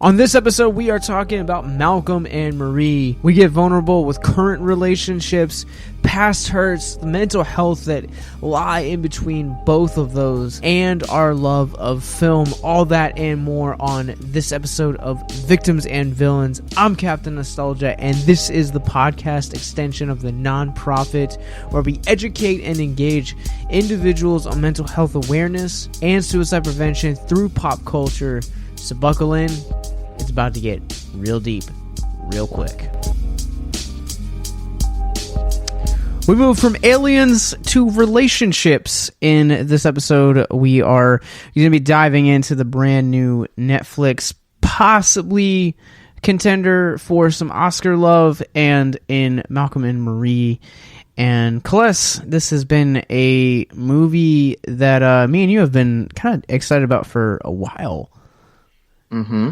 On this episode, we are talking about Malcolm and Marie. We get vulnerable with current relationships, past hurts, the mental health that lie in between both of those, and our love of film. All that and more on this episode of Victims and Villains. I'm Captain Nostalgia, and this is the podcast extension of the nonprofit where we educate and engage individuals on mental health awareness and suicide prevention through pop culture. So buckle in. It's about to get real deep, real quick. We move from aliens to relationships. In this episode, we are going to be diving into the brand new Netflix, possibly contender for some Oscar love, and in Malcolm and Marie and Caless. This has been a movie that me and you have been kind of excited about for a while. Mm-hmm.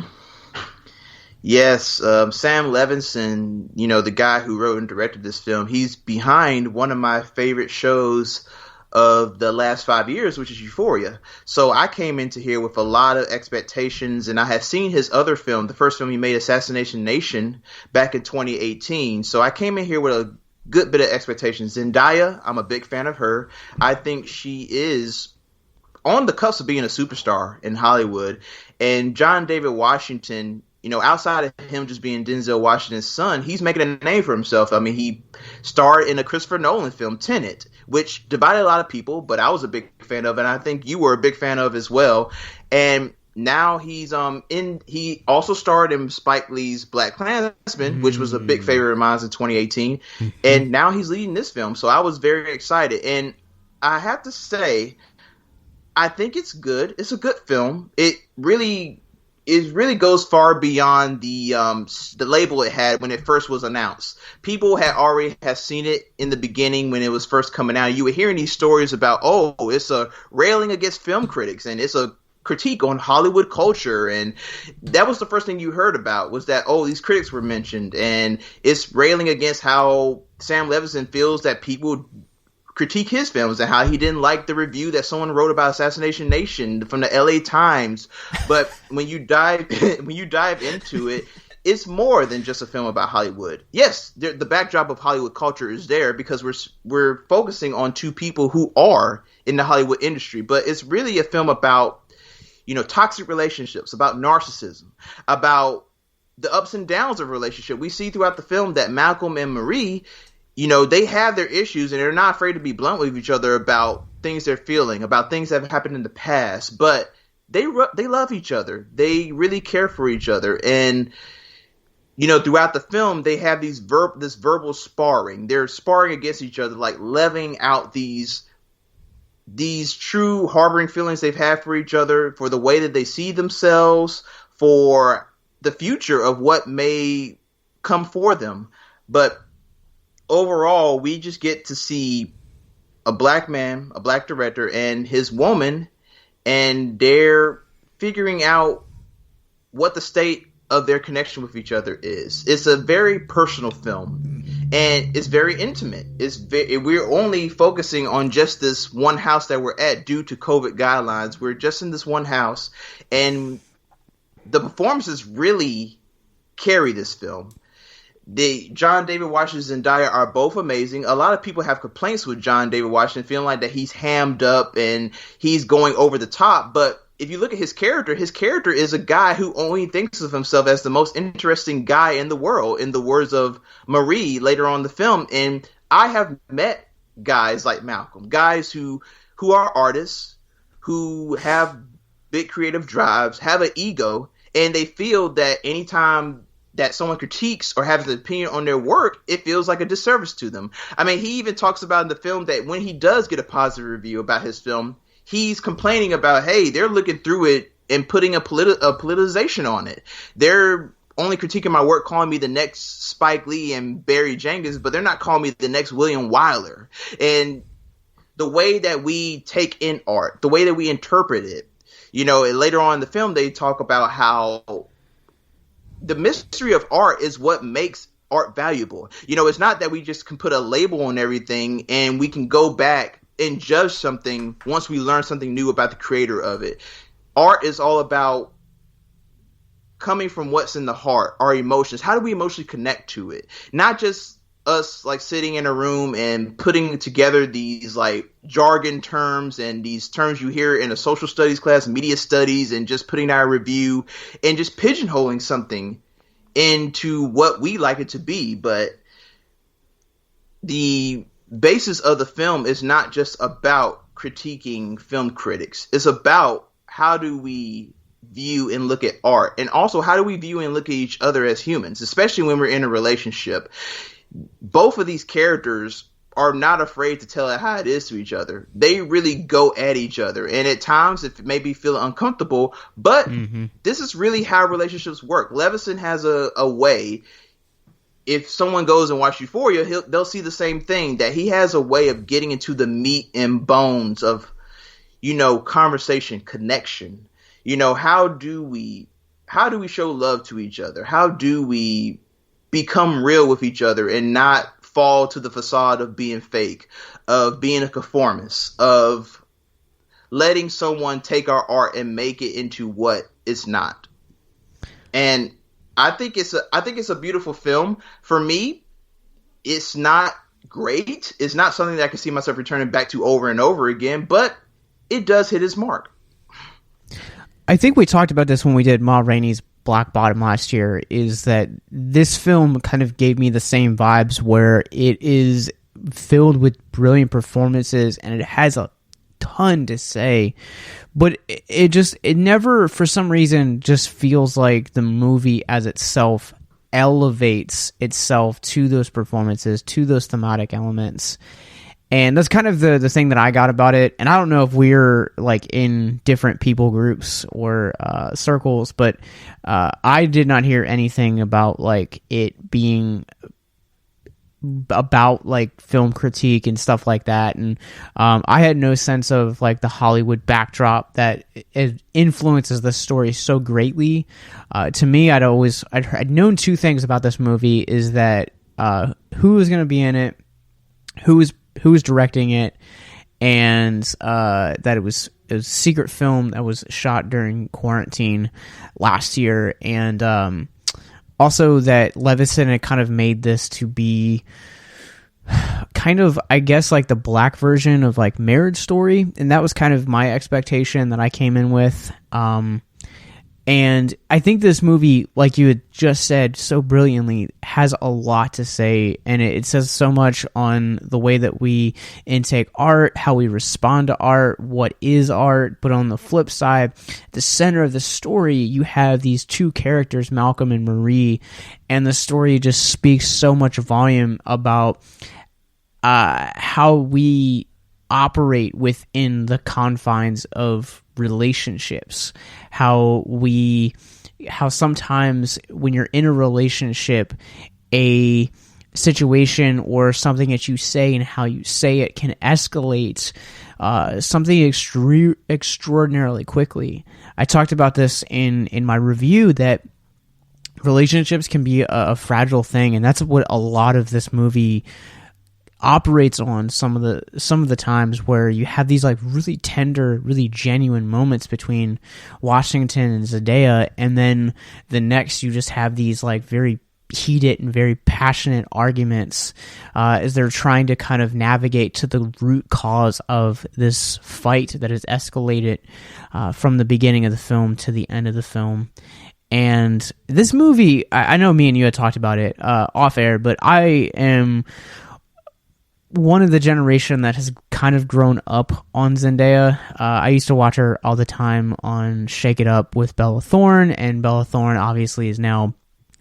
Yes, Sam Levinson, the guy who wrote and directed this film, he's behind one of my favorite shows of the last 5 years, which is Euphoria. So I came into here with a lot of expectations, and I had seen his other film, the first film he made, Assassination Nation, back in 2018. So I came in here with a good bit of expectations. Zendaya, I'm a big fan of her. I think she is on the cusp of being a superstar in Hollywood. And John David Washington, outside of him just being Denzel Washington's son, he's making a name for himself. I mean, he starred in a Christopher Nolan film, Tenet, which divided a lot of people, but I was a big fan of, and I think you were a big fan of as well. And now he also starred in Spike Lee's BlacKkKlansman, which was a big favorite of mine in 2018. And now he's leading this film. So I was very excited. And I have to say, I think it's good. It's a good film. It really goes far beyond the label it had when it first was announced. People had already seen it in the beginning when it was first coming out. You were hearing these stories about, it's a railing against film critics and it's a critique on Hollywood culture. And that was the first thing you heard about, was that, these critics were mentioned. And it's railing against how Sam Levinson feels that people critique his films and how he didn't like the review that someone wrote about Assassination Nation from the LA Times. But when you dive into it, it's more than just a film about Hollywood. Yes, the backdrop of Hollywood culture is there because we're focusing on two people who are in the Hollywood industry, but it's really a film about, toxic relationships, about narcissism, about the ups and downs of a relationship. We see throughout the film that Malcolm and Marie, they have their issues and they're not afraid to be blunt with each other about things they're feeling, about things that have happened in the past. But they love each other. They really care for each other. And, throughout the film, they have this verbal sparring. They're sparring against each other, like leveling out these true harboring feelings they've had for each other, for the way that they see themselves, for the future of what may come for them. But overall, we just get to see a black man, a black director, and his woman, and they're figuring out what the state of their connection with each other is. It's a very personal film, and it's very intimate. We're only focusing on just this one house that we're at due to COVID guidelines. We're just in this one house, and the performances really carry this film. John David Washington and Zendaya are both amazing. A lot of people have complaints with John David Washington, feeling like that he's hammed up and he's going over the top. But if you look at his character is a guy who only thinks of himself as the most interesting guy in the world, in the words of Marie later on in the film. And I have met guys like Malcolm, guys who are artists, who have big creative drives, have an ego, and they feel that anytime that someone critiques or has an opinion on their work, it feels like a disservice to them. I mean, he even talks about in the film that when he does get a positive review about his film, he's complaining about, hey, they're looking through it and putting a politicization on it. They're only critiquing my work, calling me the next Spike Lee and Barry Jenkins, but they're not calling me the next William Wyler. And the way that we take in art, the way that we interpret it, later on in the film, they talk about how the mystery of art is what makes art valuable. It's not that we just can put a label on everything and we can go back and judge something once we learn something new about the creator of it. Art is all about coming from what's in the heart, our emotions. How do we emotionally connect to it? Not just us like sitting in a room and putting together these like jargon terms and these terms you hear in a social studies class, media studies, and just putting out a review and just pigeonholing something into what we like it to be. But the basis of the film is not just about critiquing film critics. It's about how do we view and look at art, and also how do we view and look at each other as humans, especially when we're in a relationship. Both of these characters are not afraid to tell it how it is to each other. They really go at each other, and at times it may be feeling uncomfortable, but this is really how relationships work. Levinson has a way. If someone goes and watches Euphoria, they'll see the same thing, that he has a way of getting into the meat and bones of, conversation, connection. How do we show love to each other? How do we become real with each other and not fall to the facade of being fake, of being a conformist, of letting someone take our art and make it into what it's not? And I think it's a beautiful film. For me, it's not great. It's not something that I can see myself returning back to over and over again, but it does hit its mark. I think we talked about this when we did Ma Rainey's Black Bottom last year, is that this film kind of gave me the same vibes, where it is filled with brilliant performances and it has a ton to say, but it never, for some reason, just feels like the movie as itself elevates itself to those performances, to those thematic elements. And that's kind of the thing that I got about it. And I don't know if we're like in different people groups or circles, but I did not hear anything about like it being about like film critique and stuff like that. And I had no sense of like the Hollywood backdrop that it influences the story so greatly. To me, I'd known two things about this movie, is that who was going to be in it, who was directing it, and that it was a secret film that was shot during quarantine last year, and also that Levinson had kind of made this to be kind of, I guess, like the black version of like Marriage Story, and that was kind of my expectation that I came in with. And I think this movie, like you had just said so brilliantly, has a lot to say, and it says so much on the way that we intake art, how we respond to art, what is art. But on the flip side, at the center of the story, you have these two characters, Malcolm and Marie, and the story just speaks so much volume about how we operate within the confines of relationships, how sometimes when you're in a relationship, a situation or something that you say and how you say it can escalate something extraordinarily quickly. I talked about this in my review, that relationships can be a fragile thing, and that's what a lot of this movie operates on. Some of the times where you have these like really tender, really genuine moments between Washington and Zendaya, and then the next you just have these like very heated and very passionate arguments as they're trying to kind of navigate to the root cause of this fight that has escalated from the beginning of the film to the end of the film. And this movie, I know me and you had talked about it off air, but I am one of the generation that has kind of grown up on Zendaya. I used to watch her all the time on Shake It Up with Bella Thorne, and Bella Thorne obviously is now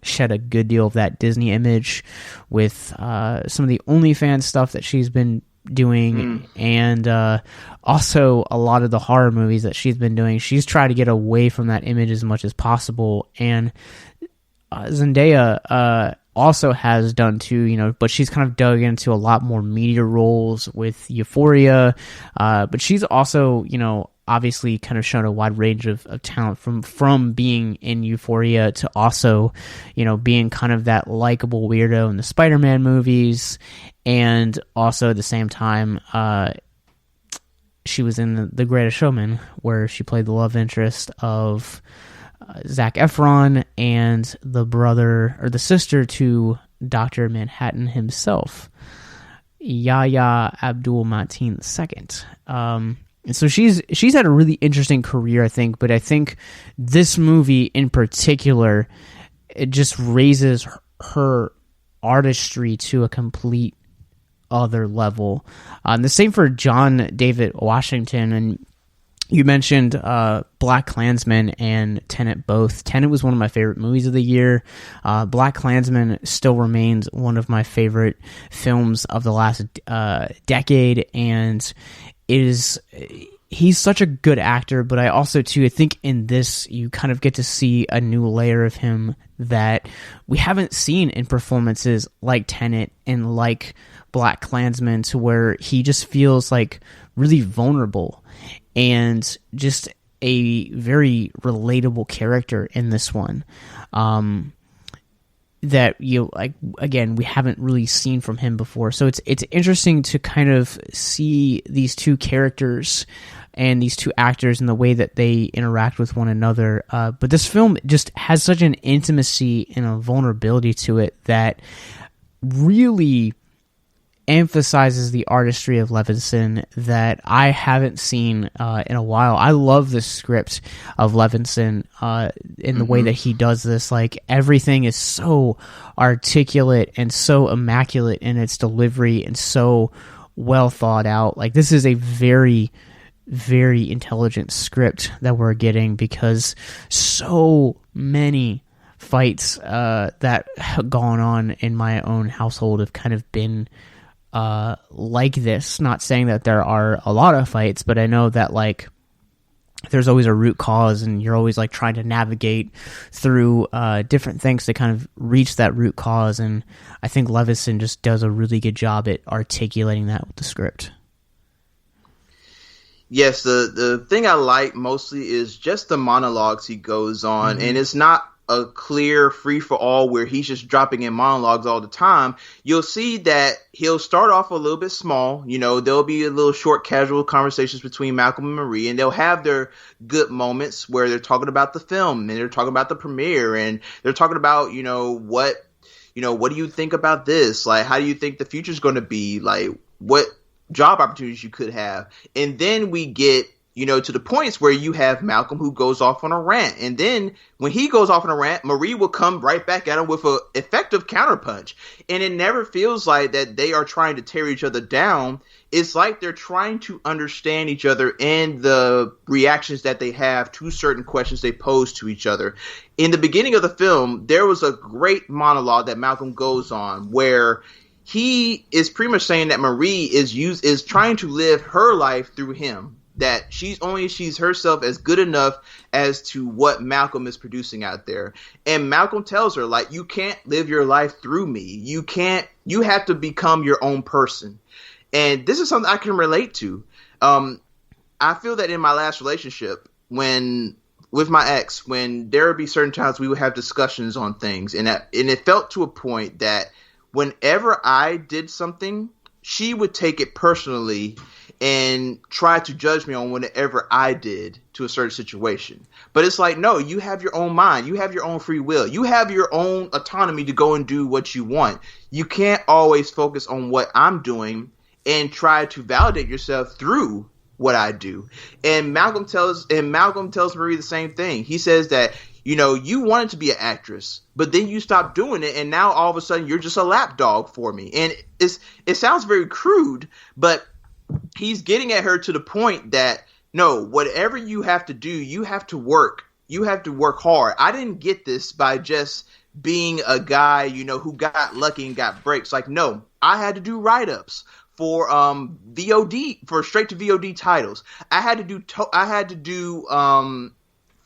shed a good deal of that Disney image with some of the OnlyFans stuff that she's been doing, and also a lot of the horror movies that she's been doing. She's tried to get away from that image as much as possible, and Zendaya also has done too, but she's kind of dug into a lot more media roles with Euphoria, but she's also, obviously kind of shown a wide range of talent from being in Euphoria to also, being kind of that likable weirdo in the Spider-Man movies, and also at the same time, she was in The Greatest Showman, where she played the love interest of Zac Efron and the brother or the sister to Dr. Manhattan himself, Yahya Abdul-Mateen II. And so she's had a really interesting career, I think, but I think this movie in particular, it just raises her artistry to a complete other level. The same for John David Washington, and you mentioned Black Klansman and Tenet both. Tenet was one of my favorite movies of the year. Black Klansman still remains one of my favorite films of the last decade, and he's such a good actor, but I also, too, I think in this, you kind of get to see a new layer of him that we haven't seen in performances like Tenet and like Black Klansman, to where he just feels like really vulnerable and just a very relatable character in this one. That again, we haven't really seen from him before. So it's interesting to kind of see these two characters and these two actors and the way that they interact with one another. But this film just has such an intimacy and a vulnerability to it that really emphasizes the artistry of Levinson that I haven't seen in a while. I love the script of Levinson in the way that he does this. Like, everything is so articulate and so immaculate in its delivery and so well thought out. Like, this is a very, very intelligent script that we're getting, because so many fights that have gone on in my own household have kind of been like this. Not saying that there are a lot of fights, but I know that, like, there's always a root cause, and you're always like trying to navigate through different things to kind of reach that root cause. And I think Levinson just does a really good job at articulating that with the script. Yes, the thing I like mostly is just the monologues he goes on, and it's not a clear free-for-all where he's just dropping in monologues all the time. You'll see that he'll start off a little bit small. You know, there'll be a little short, casual conversations between Malcolm and Marie, and they'll have their good moments where they're talking about the film, and they're talking about the premiere, and they're talking about, what do you think about this? Like, how do you think the future's going to be? Like, what job opportunities you could have? And then we get to the points where you have Malcolm who goes off on a rant. And then when he goes off on a rant, Marie will come right back at him with an effective counterpunch. And it never feels like that they are trying to tear each other down. It's like they're trying to understand each other and the reactions that they have to certain questions they pose to each other. In the beginning of the film, there was a great monologue that Malcolm goes on where he is pretty much saying that Marie is trying to live her life through him. That she's herself as good enough as to what Malcolm is producing out there. And Malcolm tells her, like, you can't live your life through me. You have to become your own person. And this is something I can relate to. I feel that in my last relationship, with my ex, when there would be certain times we would have discussions on things, and it felt to a point that whenever I did something, she would take it personally and try to judge me on whatever I did to a certain situation. But it's like, no, you have your own mind. You have your own free will. You have your own autonomy to go and do what you want. You can't always focus on what I'm doing and try to validate yourself through what I do. And Malcolm tells Marie the same thing. He says that, you wanted to be an actress, but then you stopped doing it, and now all of a sudden you're just a lapdog for me. And it sounds very crude, but he's getting at her to the point that, no, whatever you have to do, you have to work. You have to work hard. I didn't get this by just being a guy, who got lucky and got breaks. Like, no, I had to do write-ups for VOD, for straight to VOD titles. I had to do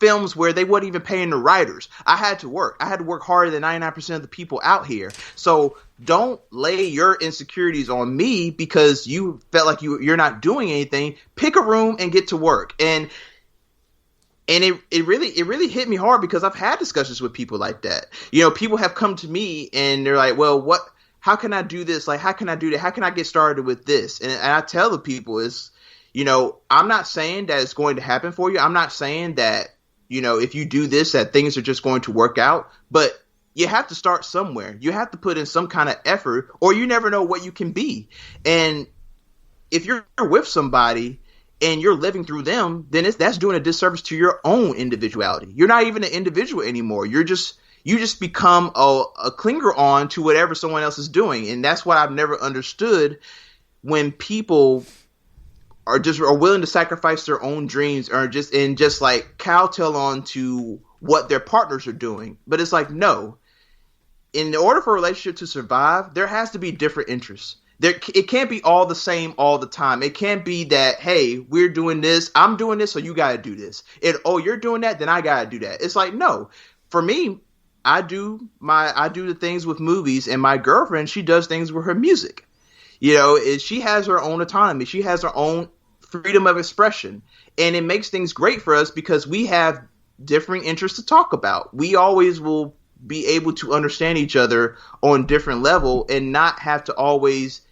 films where they weren't even paying the writers. I had to work. I had to work harder than 99% of the people out here. So don't lay your insecurities on me because you felt like you're not doing anything. Pick a room and get to work. And it really hit me hard because I've had discussions with people like that. People have come to me and they're like, well, how can I do this? Like, how can I do that? How can I get started with this? And I tell the people I'm not saying that it's going to happen for you. I'm not saying that if you do this, that things are just going to work out. But you have to start somewhere. You have to put in some kind of effort, or you never know what you can be. And if you're with somebody and you're living through them, then that's doing a disservice to your own individuality. You're not even an individual anymore. You just become a clinger on to whatever someone else is doing. And that's what I've never understood, when people are willing to sacrifice their own dreams or just like kowtow on to what their partners are doing. But it's like, no, in order for a relationship to survive, there has to be different interests. It can't be all the same all the time. It can't be that, hey, we're doing this, I'm doing this, so you got to do this. You're doing that, then I got to do that. It's like, no. For me, I do the things with movies, and my girlfriend, she does things with her music. She has her own autonomy. She has her own freedom of expression, and it makes things great for us because we have differing interests to talk about. We always will be able to understand each other on different level and not have to always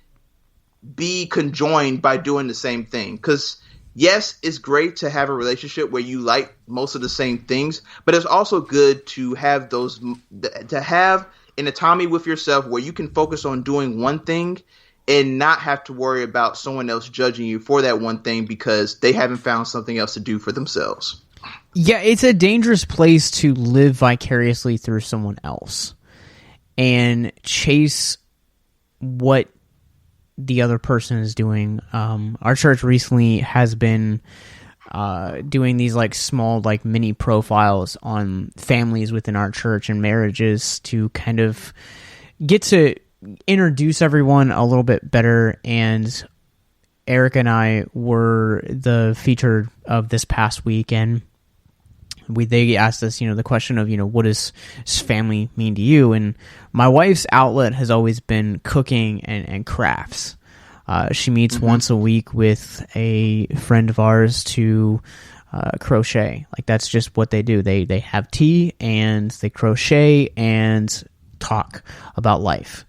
be conjoined by doing the same thing. Because yes, it's great to have a relationship where you like most of the same things, but it's also good to have an autonomy with yourself where you can focus on doing one thing and not have to worry about someone else judging you for that one thing because they haven't found something else to do for themselves. Yeah, it's a dangerous place to live vicariously through someone else and chase what the other person is doing. Our church recently has been doing these like small like mini profiles on families within our church and marriages to kind of get to introduce everyone a little bit better. And Eric and I were the featured of this past week, and they asked us, the question of, what does family mean to you? And my wife's outlet has always been cooking and crafts. She meets once a week with a friend of ours to crochet. Like, that's just what they do. They have tea and they crochet and talk about life.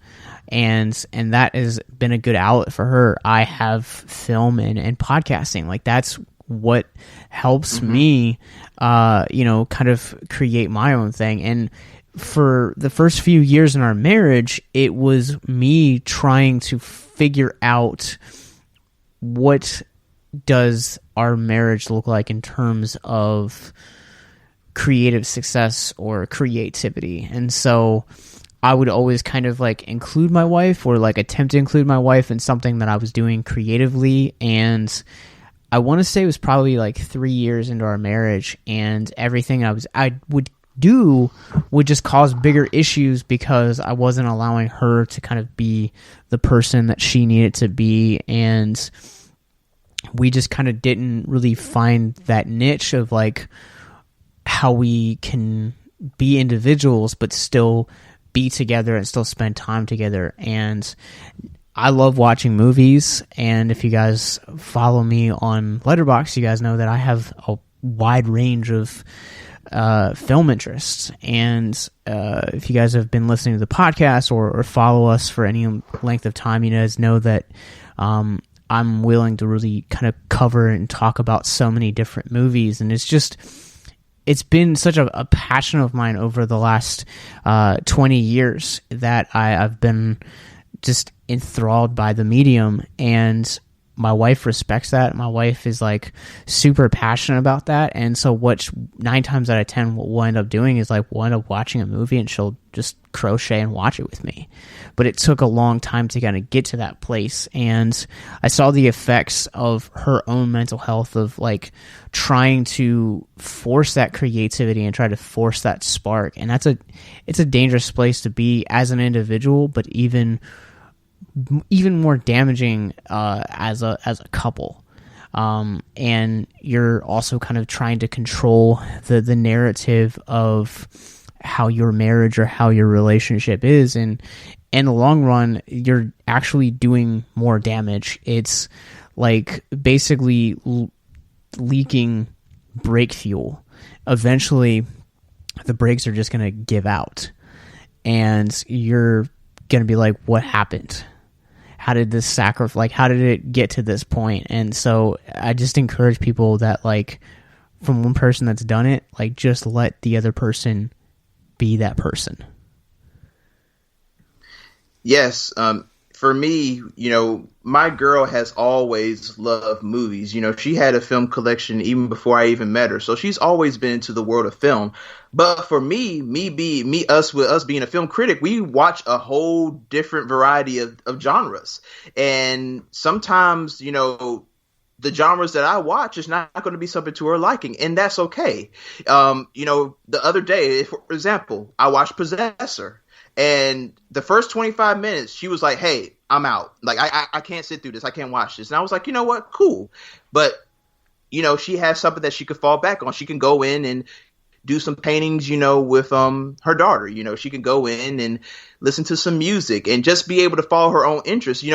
And that has been a good outlet for her. I have film and podcasting. Like, that's what helps me, kind of create my own thing. And for the first few years in our marriage, it was me trying to figure out what does our marriage look like in terms of creative success or creativity. And so I would always kind of like include my wife or like attempt to include my wife in something that I was doing creatively. And I want to say it was probably like 3 years into our marriage, and everything I would do would just cause bigger issues because I wasn't allowing her to kind of be the person that she needed to be. And we just kind of didn't really find that niche of like how we can be individuals but still be together and still spend time together. And I love watching movies, and if you guys follow me on Letterboxd, you guys know that I have a wide range of film interests. And if you guys have been listening to the podcast or follow us for any length of time, you guys know that I'm willing to really kind of cover and talk about so many different movies. And it's been such a passion of mine over the last 20 years that I've been just enthralled by the medium, and my wife respects that. My wife is like super passionate about that, and so 9 times out of 10 what we'll end up doing is like we'll end up watching a movie and she'll just crochet and watch it with me. But it took a long time to kind of get to that place, and I saw the effects of her own mental health of like trying to force that creativity and try to force that spark. And it's a dangerous place to be as an individual, but even more damaging as a couple. And you're also kind of trying to control the narrative of how your marriage or how your relationship is, and in the long run you're actually doing more damage. It's like basically leaking brake fuel. Eventually the brakes are just going to give out, and you're going to be like, what happened? How did this how did it get to this point? And so I just encourage people that like from one person that's done it, like, just let the other person be that person. Yes. For me, my girl has always loved movies. She had a film collection even before I even met her. So she's always been into the world of film. But for me, us being a film critic, we watch a whole different variety of genres. And sometimes, the genres that I watch is not going to be something to her liking, and that's okay. The other day, for example, I watched Possessor. And the first 25 minutes, she was like, hey, I'm out. Like, I can't sit through this. I can't watch this. And I was like, you know what? Cool. But, she has something that she could fall back on. She can go in and do some paintings, with her daughter. She can go in and listen to some music and just be able to follow her own interests. You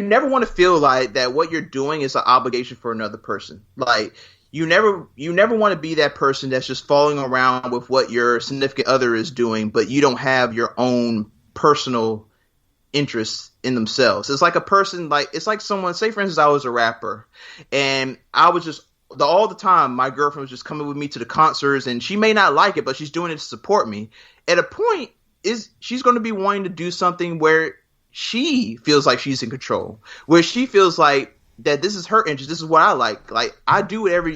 never want to feel like that what you're doing is an obligation for another person. Like, you never want to be that person that's just following around with what your significant other is doing, but you don't have your own personal interests in themselves. It's like a person, it's like someone, say for instance, I was a rapper and I was just all the time, my girlfriend was just coming with me to the concerts, and she may not like it, but she's doing it to support me. At a point, she's going to be wanting to do something where she feels like she's in control, where she feels like that this is her interest. This is what I like. Like, I do whatever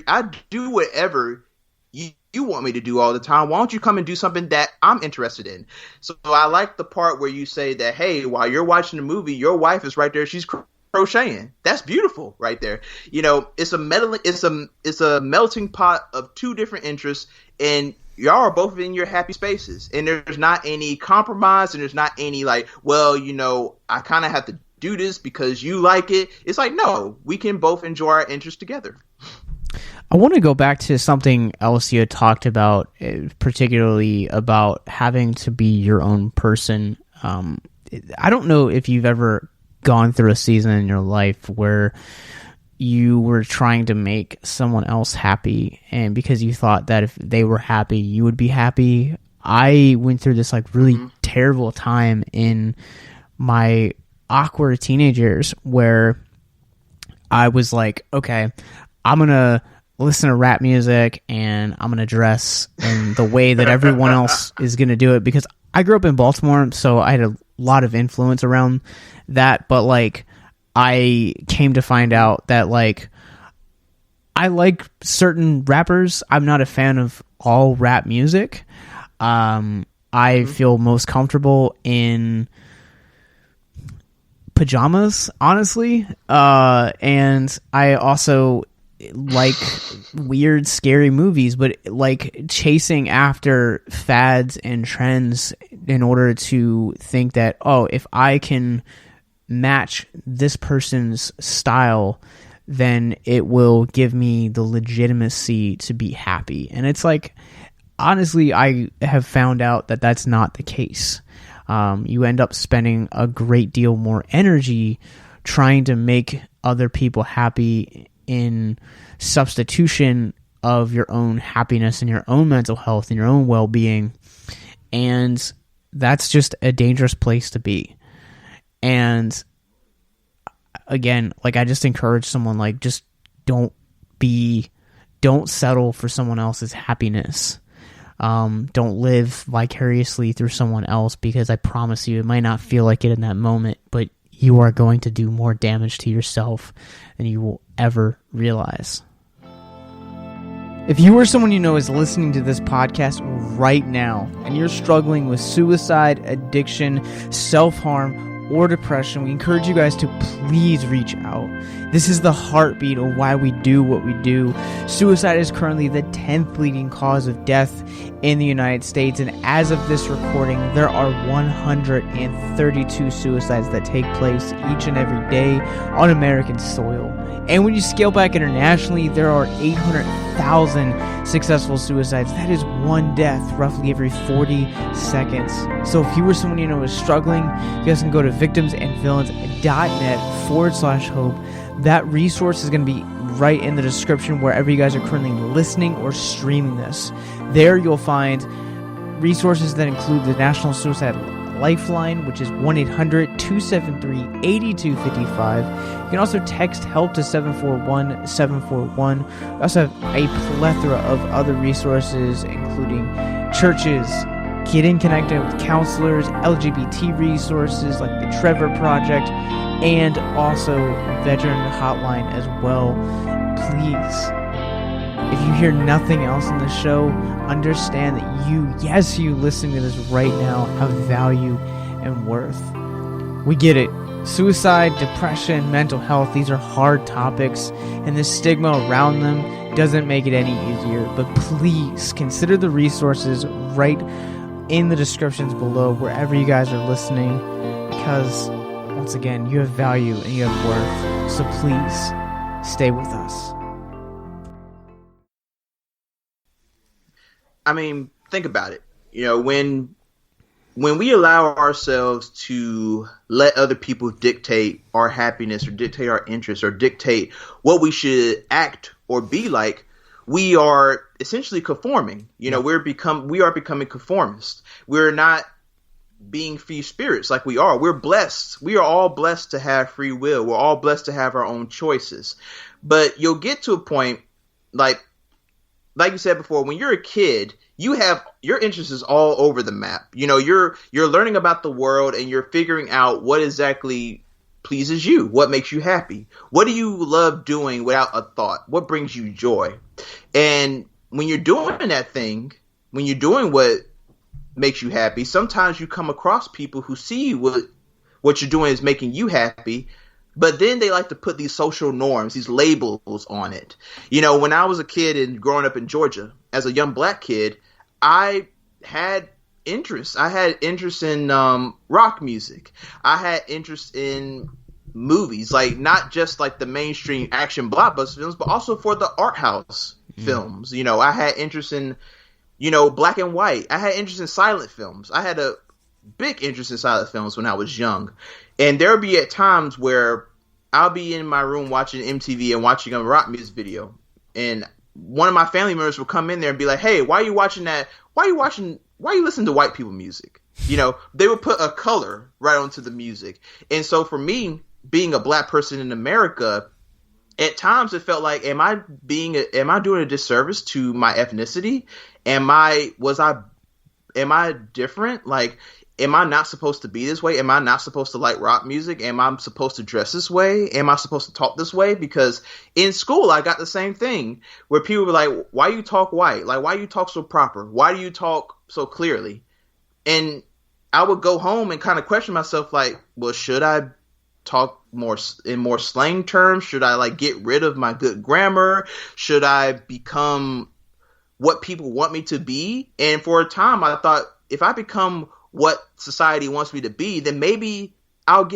you want me to do all the time. Why don't you come and do something that I'm interested in? So I like the part where you say that, hey, while you're watching the movie, your wife is right there. She's crocheting. That's beautiful right there. It's a melting pot of two different interests, and y'all are both in your happy spaces. And there's not any compromise, and there's not any I kind of have to do this because you like it. It's like, no, we can both enjoy our interests together. I want to go back to something else you had talked about, particularly about having to be your own person. I don't know if you've ever gone through a season in your life where you were trying to make someone else happy, and because you thought that if they were happy, you would be happy. I went through this really terrible time in my awkward teenage years where I was like, okay, I'm going to listen to rap music and I'm going to dress in the way that everyone else is going to do it, because I grew up in Baltimore, so I had a lot of influence around that. But I came to find out that I like certain rappers. I'm not a fan of all rap music. I feel most comfortable in pajamas, honestly, and I also like weird, scary movies, but chasing after fads and trends in order to think that, oh, if I can match this person's style, then it will give me the legitimacy to be happy. And it's honestly, I have found out that that's not the case. You end up spending a great deal more energy trying to make other people happy in substitution of your own happiness and your own mental health and your own well-being. And that's just a dangerous place to be. And again, I just encourage someone, just don't settle for someone else's happiness. Don't live vicariously through someone else, because I promise you, it might not feel like it in that moment, but you are going to do more damage to yourself than you will ever realize. If you or someone you know is listening to this podcast right now and you're struggling with suicide, addiction, self-harm, or depression, we encourage you guys to please reach out. This is the heartbeat of why we do what we do. Suicide is currently the 10th leading cause of death in the United States, and as of this recording, there are 132 suicides that take place each and every day on American soil. And when you scale back internationally, there are 800,000 successful suicides. That is one death roughly every 40 seconds. So if you or someone you know is struggling, you guys can go to victimsandvillains.net/hope. That resource is going to be right in the description wherever you guys are currently listening or streaming this. There you'll find resources that include the National Suicide Lifeline, which is 1-800-273-8255. You can also text HELP to 741-741. We also have a plethora of other resources, including churches, getting connected with counselors, LGBT resources like the Trevor Project, and also veteran hotline as well. Please, if you hear nothing else in the show, understand that you listening to this right now, have value and worth. We get it. Suicide, depression, mental health, these are hard topics, and the stigma around them doesn't make it any easier. But please consider the resources right in the descriptions below, wherever you guys are listening, because once again, you have value and you have worth. So please stay with us. I mean, think about it. You know, when we allow ourselves to let other people dictate our happiness or dictate our interests or dictate what we should act or be like, we are essentially conforming. You know, we are becoming conformists. We're not being free spirits like we are. We're blessed. We are all blessed to have free will. We're all blessed to have our own choices. But you'll get to a point, like you said before, when you're a kid, you have your interest is all over the map. You know, you're learning about the world and you're figuring out what exactly pleases you, what makes you happy, what do you love doing without a thought, what brings you joy. And when you're doing that thing, when you're doing what makes you happy, sometimes you come across people who see what you're doing is making you happy, but then they like to put these social norms, these labels on it. You know, when I was a kid and growing up in Georgia, as a young black kid, I had interests. I had interest in rock music. I had interest in movies, like not just like the mainstream action blockbuster films, but also for the art house films. You know, I had interest in, you know, black and white. I had interest in silent films. I had a big interest in silent films when I was young. And there would be at times where I'll be in my room watching MTV and watching a rock music video. And one of my family members will come in there and be like, hey, why are you watching that? Why are you listening to white people music? You know, they would put a color right onto the music. And so for me, being a black person in America, at times it felt like, am I doing a disservice to my ethnicity? Am I different? Like, am I not supposed to be this way? Am I not supposed to like rock music? Am I supposed to dress this way? Am I supposed to talk this way? Because in school, I got the same thing where people were like, why you talk white? Like, why you talk so proper? Why do you talk so clearly? And I would go home and kind of question myself, like, well, should I talk more slang terms? Should I like get rid of my good grammar? Should I become what people want me to be? And for a time, I thought, if I become what society wants me to be, then maybe I'll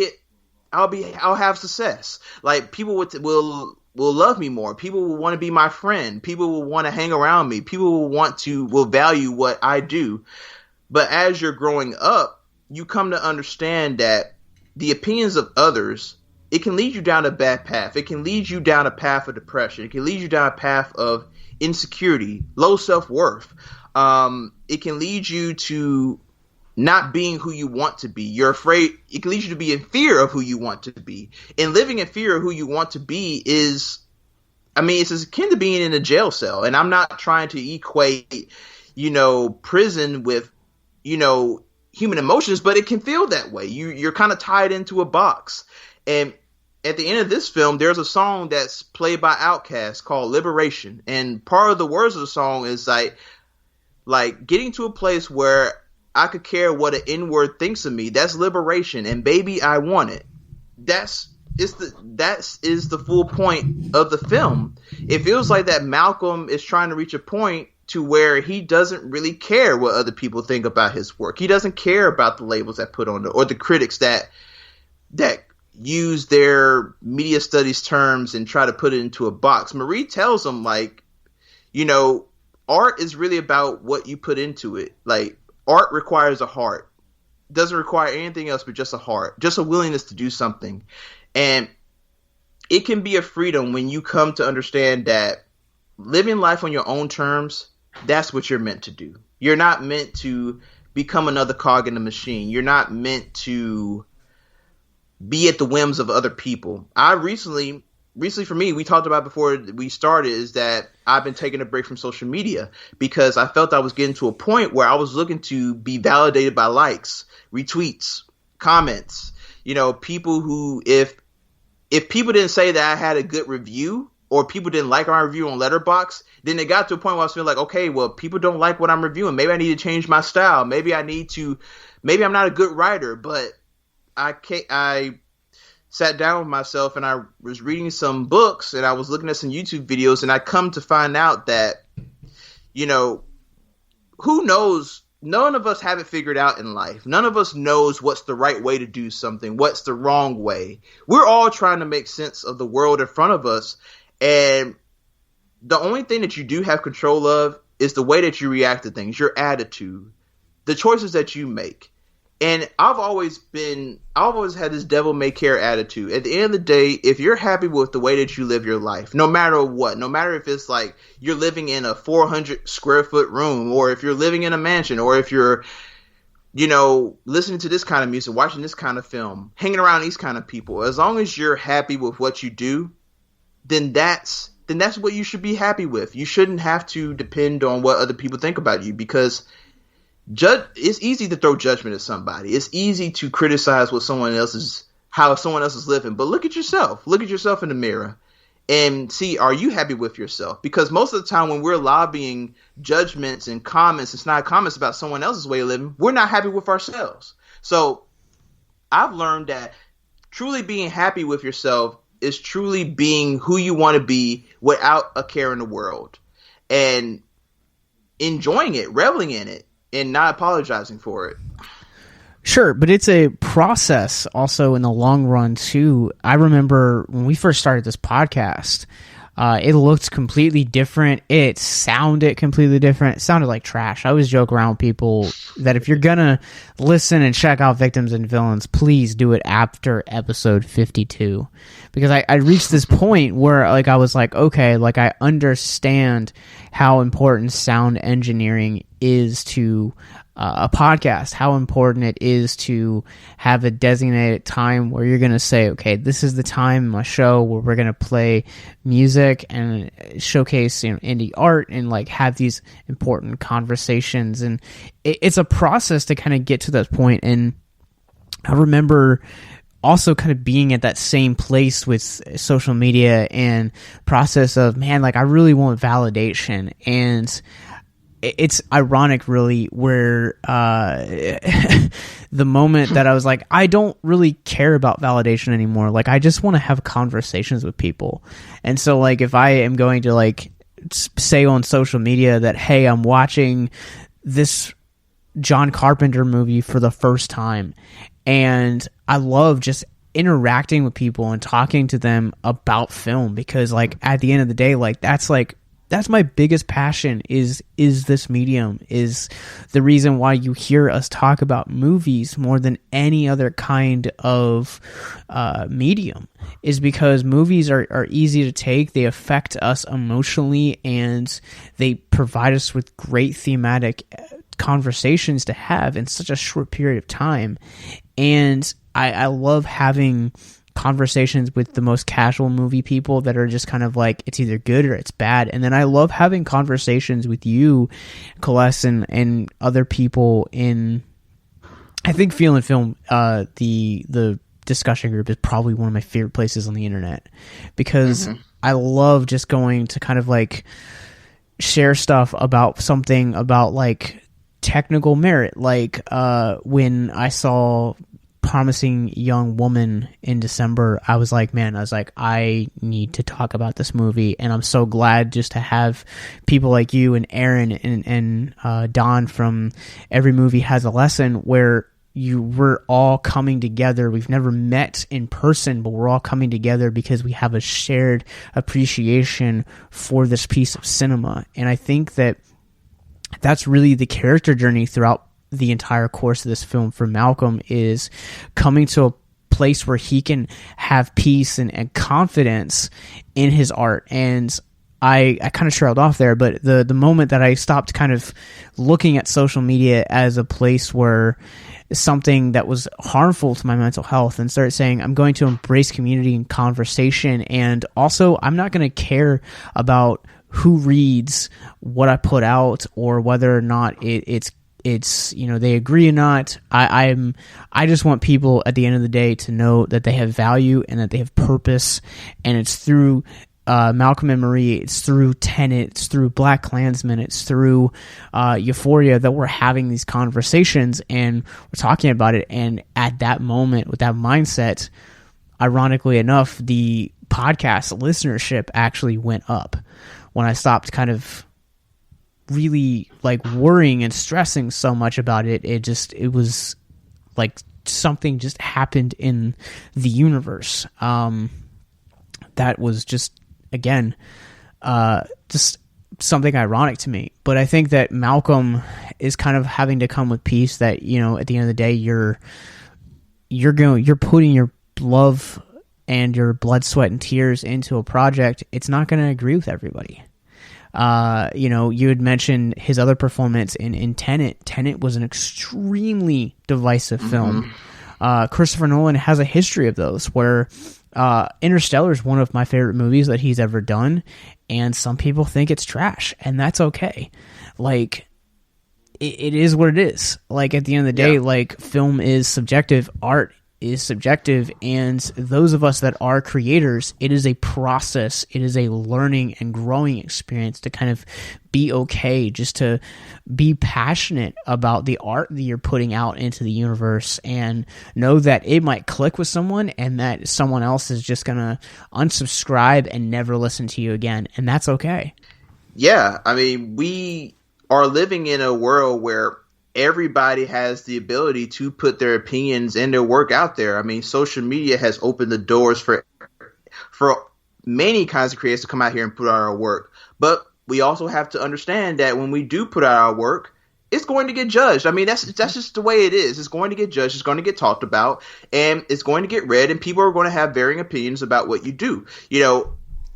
have success. Like, people will love me more. People will want to be my friend. People will want to hang around me. People will value what I do. But as you're growing up, you come to understand that the opinions of others, it can lead you down a bad path. It can lead you down a path of depression. It can lead you down a path of insecurity, low self-worth. It can lead you to not being who you want to be. You're afraid. It can lead you to be in fear of who you want to be. And living in fear of who you want to be is, I mean, it's akin to being in a jail cell. And I'm not trying to equate, you know, prison with, you know, human emotions, but it can feel that way. You're kind of tied into a box. And at the end of this film, there's a song that's played by Outkast called Liberation. And part of the words of the song is like getting to a place where I could care what an N-word thinks of me. That's liberation. And baby, I want it. That is the full point of the film. It feels like that Malcolm is trying to reach a point to where he doesn't really care what other people think about his work. He doesn't care about the labels that put on it, or the critics that use their media studies terms and try to put it into a box. Marie tells him, like, you know, art is really about what you put into it. Like, art requires a heart. It doesn't require anything else but just a heart, just a willingness to do something. And it can be a freedom when you come to understand that living life on your own terms, that's what you're meant to do. You're not meant to become another cog in the machine. You're not meant to be at the whims of other people. I recently for me, we talked about before we started, is that I've been taking a break from social media because I felt I was getting to a point where I was looking to be validated by likes, retweets, comments. You know, people who, if people didn't say that I had a good review, or people didn't like my review on Letterboxd, then it got to a point where I was feeling like, okay, well, people don't like what I'm reviewing. Maybe I need to change my style. Maybe I'm not a good writer, but I sat down with myself and I was reading some books and I was looking at some YouTube videos, and I come to find out that, you know, who knows? None of us have it figured out in life. None of us knows what's the right way to do something, what's the wrong way. We're all trying to make sense of the world in front of us. And the only thing that you do have control of is the way that you react to things, your attitude, the choices that you make. And I've always had this devil may care attitude. At the end of the day, if you're happy with the way that you live your life, no matter what, no matter if it's like you're living in a 400 square foot room, or if you're living in a mansion, or if you're, you know, listening to this kind of music, watching this kind of film, hanging around these kind of people, as long as you're happy with what you do, then that's what you should be happy with. You shouldn't have to depend on what other people think about you, because it's easy to throw judgment at somebody. It's easy to criticize how someone else is living. But look at yourself. Look at yourself in the mirror and see, are you happy with yourself? Because most of the time when we're lobbying judgments and comments and snide comments about someone else's way of living, we're not happy with ourselves. So I've learned that truly being happy with yourself is truly being who you want to be without a care in the world, and enjoying it, reveling in it, and not apologizing for it. Sure, but it's a process also in the long run too. I remember when we first started this podcast, it looked completely different. It sounded completely different. It sounded like trash. I always joke around with people that if you're gonna listen and check out Victims and Villains, please do it after episode 52. Because I reached this point where like I was like, okay, like I understand how important sound engineering is to a podcast, how important it is to have a designated time where you're going to say, okay, this is the time in my show where we're going to play music and showcase, you know, indie art and like have these important conversations. And it's a process to kind of get to that point. And I remember also kind of being at that same place with social media and process of, man, like I really want validation. And it's ironic, really, where the moment that I was like, I don't really care about validation anymore. Like, I just want to have conversations with people. And so, like, if I am going to, like, say on social media that, hey, I'm watching this John Carpenter movie for the first time, and I love just interacting with people and talking to them about film, because, like, at the end of the day, like, that's my biggest passion is this medium, is the reason why you hear us talk about movies more than any other kind of medium, is because movies are easy to take. They affect us emotionally, and they provide us with great thematic conversations to have in such a short period of time. And I love having conversations with the most casual movie people that are just kind of like, it's either good or it's bad. And then I love having conversations with you, Caless, and other people in, I think Feel and Film, the discussion group is probably one of my favorite places on the internet, because I love just going to kind of like share stuff about something, about like technical merit. Like when I saw Promising Young Woman in December, I was like, I need to talk about this movie. And I'm so glad just to have people like you and Aaron and Don from Every Movie Has a Lesson, where we're all coming together. We've never met in person, but we're all coming together because we have a shared appreciation for this piece of cinema. And I think that that's really the character journey throughout the entire course of this film for Malcolm, is coming to a place where he can have peace and confidence in his art. And I kind of trailed off there, but the moment that I stopped kind of looking at social media as a place where something that was harmful to my mental health and started saying, I'm going to embrace community and conversation, and also I'm not going to care about who reads what I put out or whether or not it's they agree or not. I just want people at the end of the day to know that they have value and that they have purpose, and it's through Malcolm and Marie, it's through Tenet, it's through Black Klansman, it's through Euphoria that we're having these conversations and we're talking about it. And at that moment, with that mindset, ironically enough, the podcast listenership actually went up when I stopped kind of really like worrying and stressing so much about it. It was like something just happened in the universe that was just, again, just something ironic to me. But I think that Malcolm is kind of having to come with peace that, at the end of the day, you're putting your love and your blood, sweat, and tears into a project. It's not going to agree with everybody. You had mentioned his other performance in Tenet. Tenet was an extremely divisive film. Christopher Nolan has a history of those where Interstellar is one of my favorite movies that he's ever done, and some people think it's trash, and that's okay. Like, it is what it is. Like, at the end of the day, like, film is subjective, art is subjective, and those of us that are creators, it is a process, it is a learning and growing experience to kind of be okay, just to be passionate about the art that you're putting out into the universe, and know that it might click with someone and that someone else is just gonna unsubscribe and never listen to you again, and that's okay. Yeah, I mean, we are living in a world where everybody has the ability to put their opinions and their work out there. I mean, social media has opened the doors for many kinds of creators to come out here and put out our work. But we also have to understand that when we do put out our work, it's going to get judged. I mean, that's just the way it is. It's going to get judged. It's going to get talked about, and it's going to get read, and people are going to have varying opinions about what you do.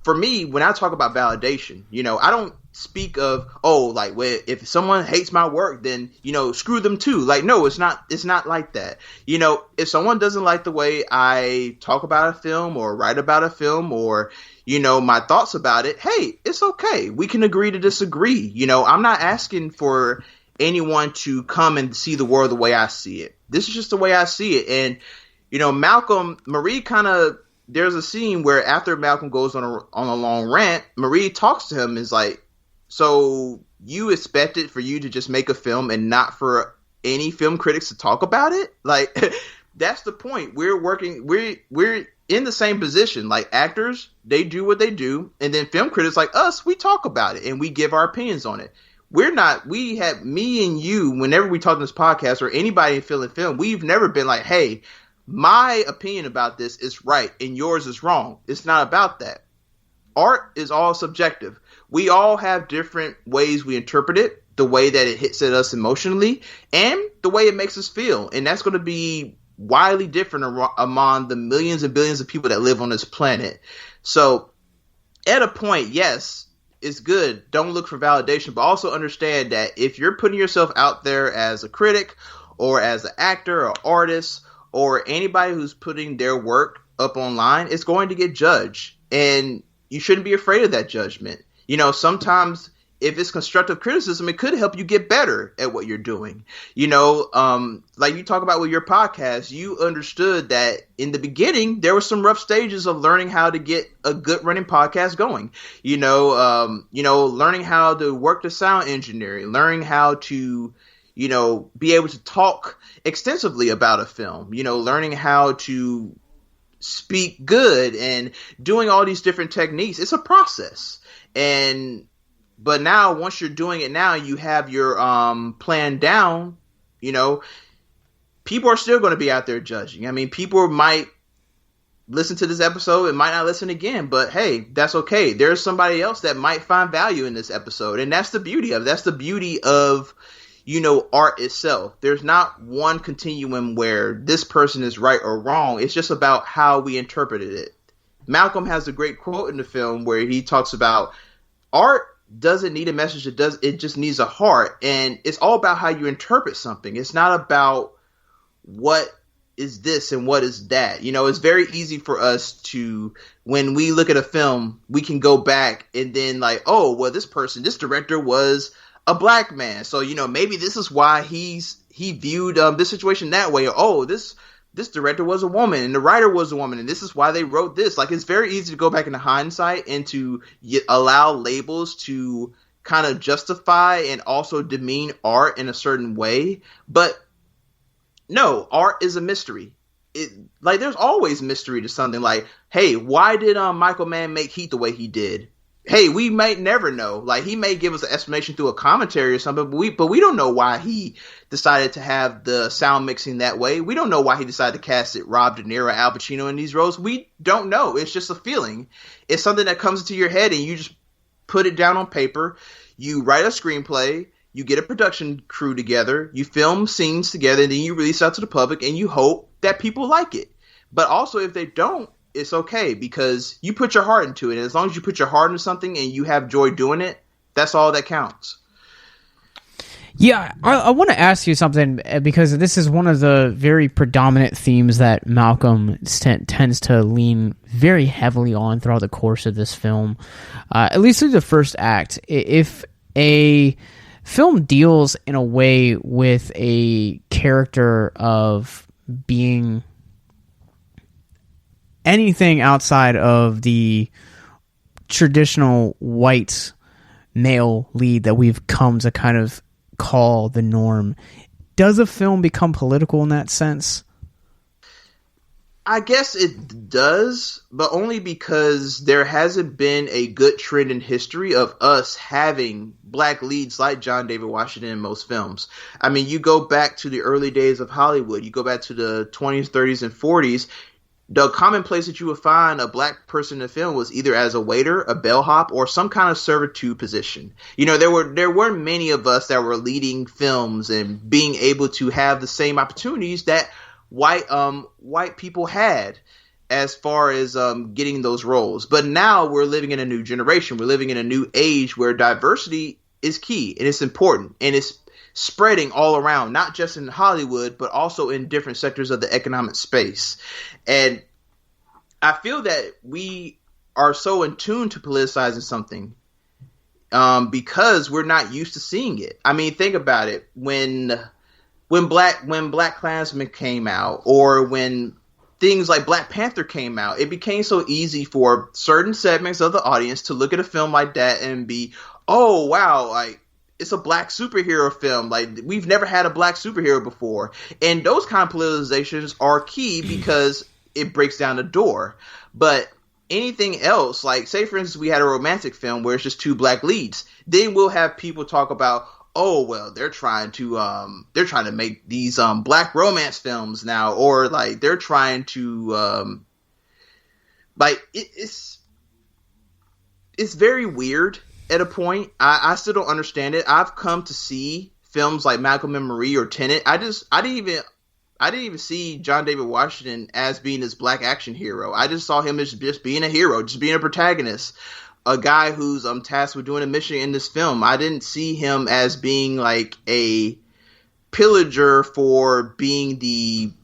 For me, when I talk about validation, I don't speak of, like, well, if someone hates my work, then, screw them too. Like, no, it's not like that. If someone doesn't like the way I talk about a film or write about a film or, my thoughts about it, hey, it's okay. We can agree to disagree. I'm not asking for anyone to come and see the world the way I see it. This is just the way I see it. And, Malcolm, Marie there's a scene where after Malcolm goes on a long rant, Marie talks to him and is like, so you expected for you to just make a film and not for any film critics to talk about it? Like, that's the point. We're in the same position. Like, actors, they do what they do, and then film critics like us, we talk about it and we give our opinions on it. Me and you, whenever we talk on this podcast or anybody in film, we've never been like, hey, my opinion about this is right and yours is wrong. It's not about that. Art is all subjective. We all have different ways we interpret it, the way that it hits at us emotionally, and the way it makes us feel. And that's going to be widely different among the millions and billions of people that live on this planet. So at a point, yes, it's good. Don't look for validation, but also understand that if you're putting yourself out there as a critic or as an actor or artist or anybody who's putting their work up online, it's going to get judged. And you shouldn't be afraid of that judgment. Sometimes if it's constructive criticism, it could help you get better at what you're doing. Like you talk about with your podcast, you understood that in the beginning, there were some rough stages of learning how to get a good running podcast going. Learning how to work the sound engineering, learning how to, be able to talk extensively about a film, learning how to speak good and doing all these different techniques. It's a process. But now once you're doing it now, you have your plan down, people are still going to be out there judging. I mean, people might listen to this episode and might not listen again, but hey, that's okay. There's somebody else that might find value in this episode. And that's the beauty of it. That's the beauty of art itself. There's not one continuum where this person is right or wrong. It's just about how we interpreted it. Malcolm has a great quote in the film where he talks about art doesn't need a message. It just needs a heart. And it's all about how you interpret something. It's not about what is this and what is that. You know, it's very easy for us to, when we look at a film, we can go back and then like, oh, well, this director was a black man. So, you know, maybe this is why he viewed this situation that way. Or, oh, this director was a woman and the writer was a woman and this is why they wrote this. Like, it's very easy to go back into hindsight and to allow labels to kind of justify and also demean art in a certain way. But no, art is a mystery. Like, there's always mystery to something. Like, hey, why did Michael Mann make Heat the way he did? Hey, we might never know. Like, he may give us an explanation through a commentary or something, but we don't know why he decided to have the sound mixing that way. We don't know why he decided to cast it Rob De Niro, Al Pacino in these roles. We don't know. It's just a feeling. It's something that comes into your head and you just put it down on paper. You write a screenplay. You get a production crew together, you film scenes together, and then you release out to the public, and you hope that people like it. But also, if they don't, it's okay, because you put your heart into it. And as long as you put your heart into something and you have joy doing it, that's all that counts. Yeah, I want to ask you something, because this is one of the very predominant themes that Malcolm tends to lean very heavily on throughout the course of this film, at least through the first act. If a film deals in a way with a character of being anything outside of the traditional white male lead that we've come to kind of call the norm, does a film become political in that sense? I guess it does, but only because there hasn't been a good trend in history of us having black leads like John David Washington in most films. I mean, you go back to the early days of Hollywood, you go back to the 20s, 30s, and 40s, the common place that you would find a black person in a film was either as a waiter, a bellhop, or some kind of servitude position. You know, there weren't many of us that were leading films and being able to have the same opportunities that white people had as far as getting those roles. But now we're living in a new generation. We're living in a new age where diversity is key and it's important and it's spreading all around, not just in Hollywood, but also in different sectors of the economic space. And I feel that we are so in tune to politicizing something because we're not used to seeing it. I mean, think about it. When Black Klansman came out, or when things like Black Panther came out, it became so easy for certain segments of the audience to look at a film like that and be, oh, wow, like, it's a black superhero film. Like, we've never had a black superhero before. And those kind of politizations are key because it breaks down the door. But anything else, like, say, for instance, we had a romantic film where it's just two black leads. Then we'll have people talk about, oh, well, they're trying to make these black romance films now, or like they're trying to it's very weird at a point. I still don't understand it. I've come to see films like Malcolm and Marie or Tenet. I didn't even see John David Washington as being this black action hero. I just saw him as just being a hero, just being a protagonist. A guy who's tasked with doing a mission in this film. I didn't see him as being like a pillager for being the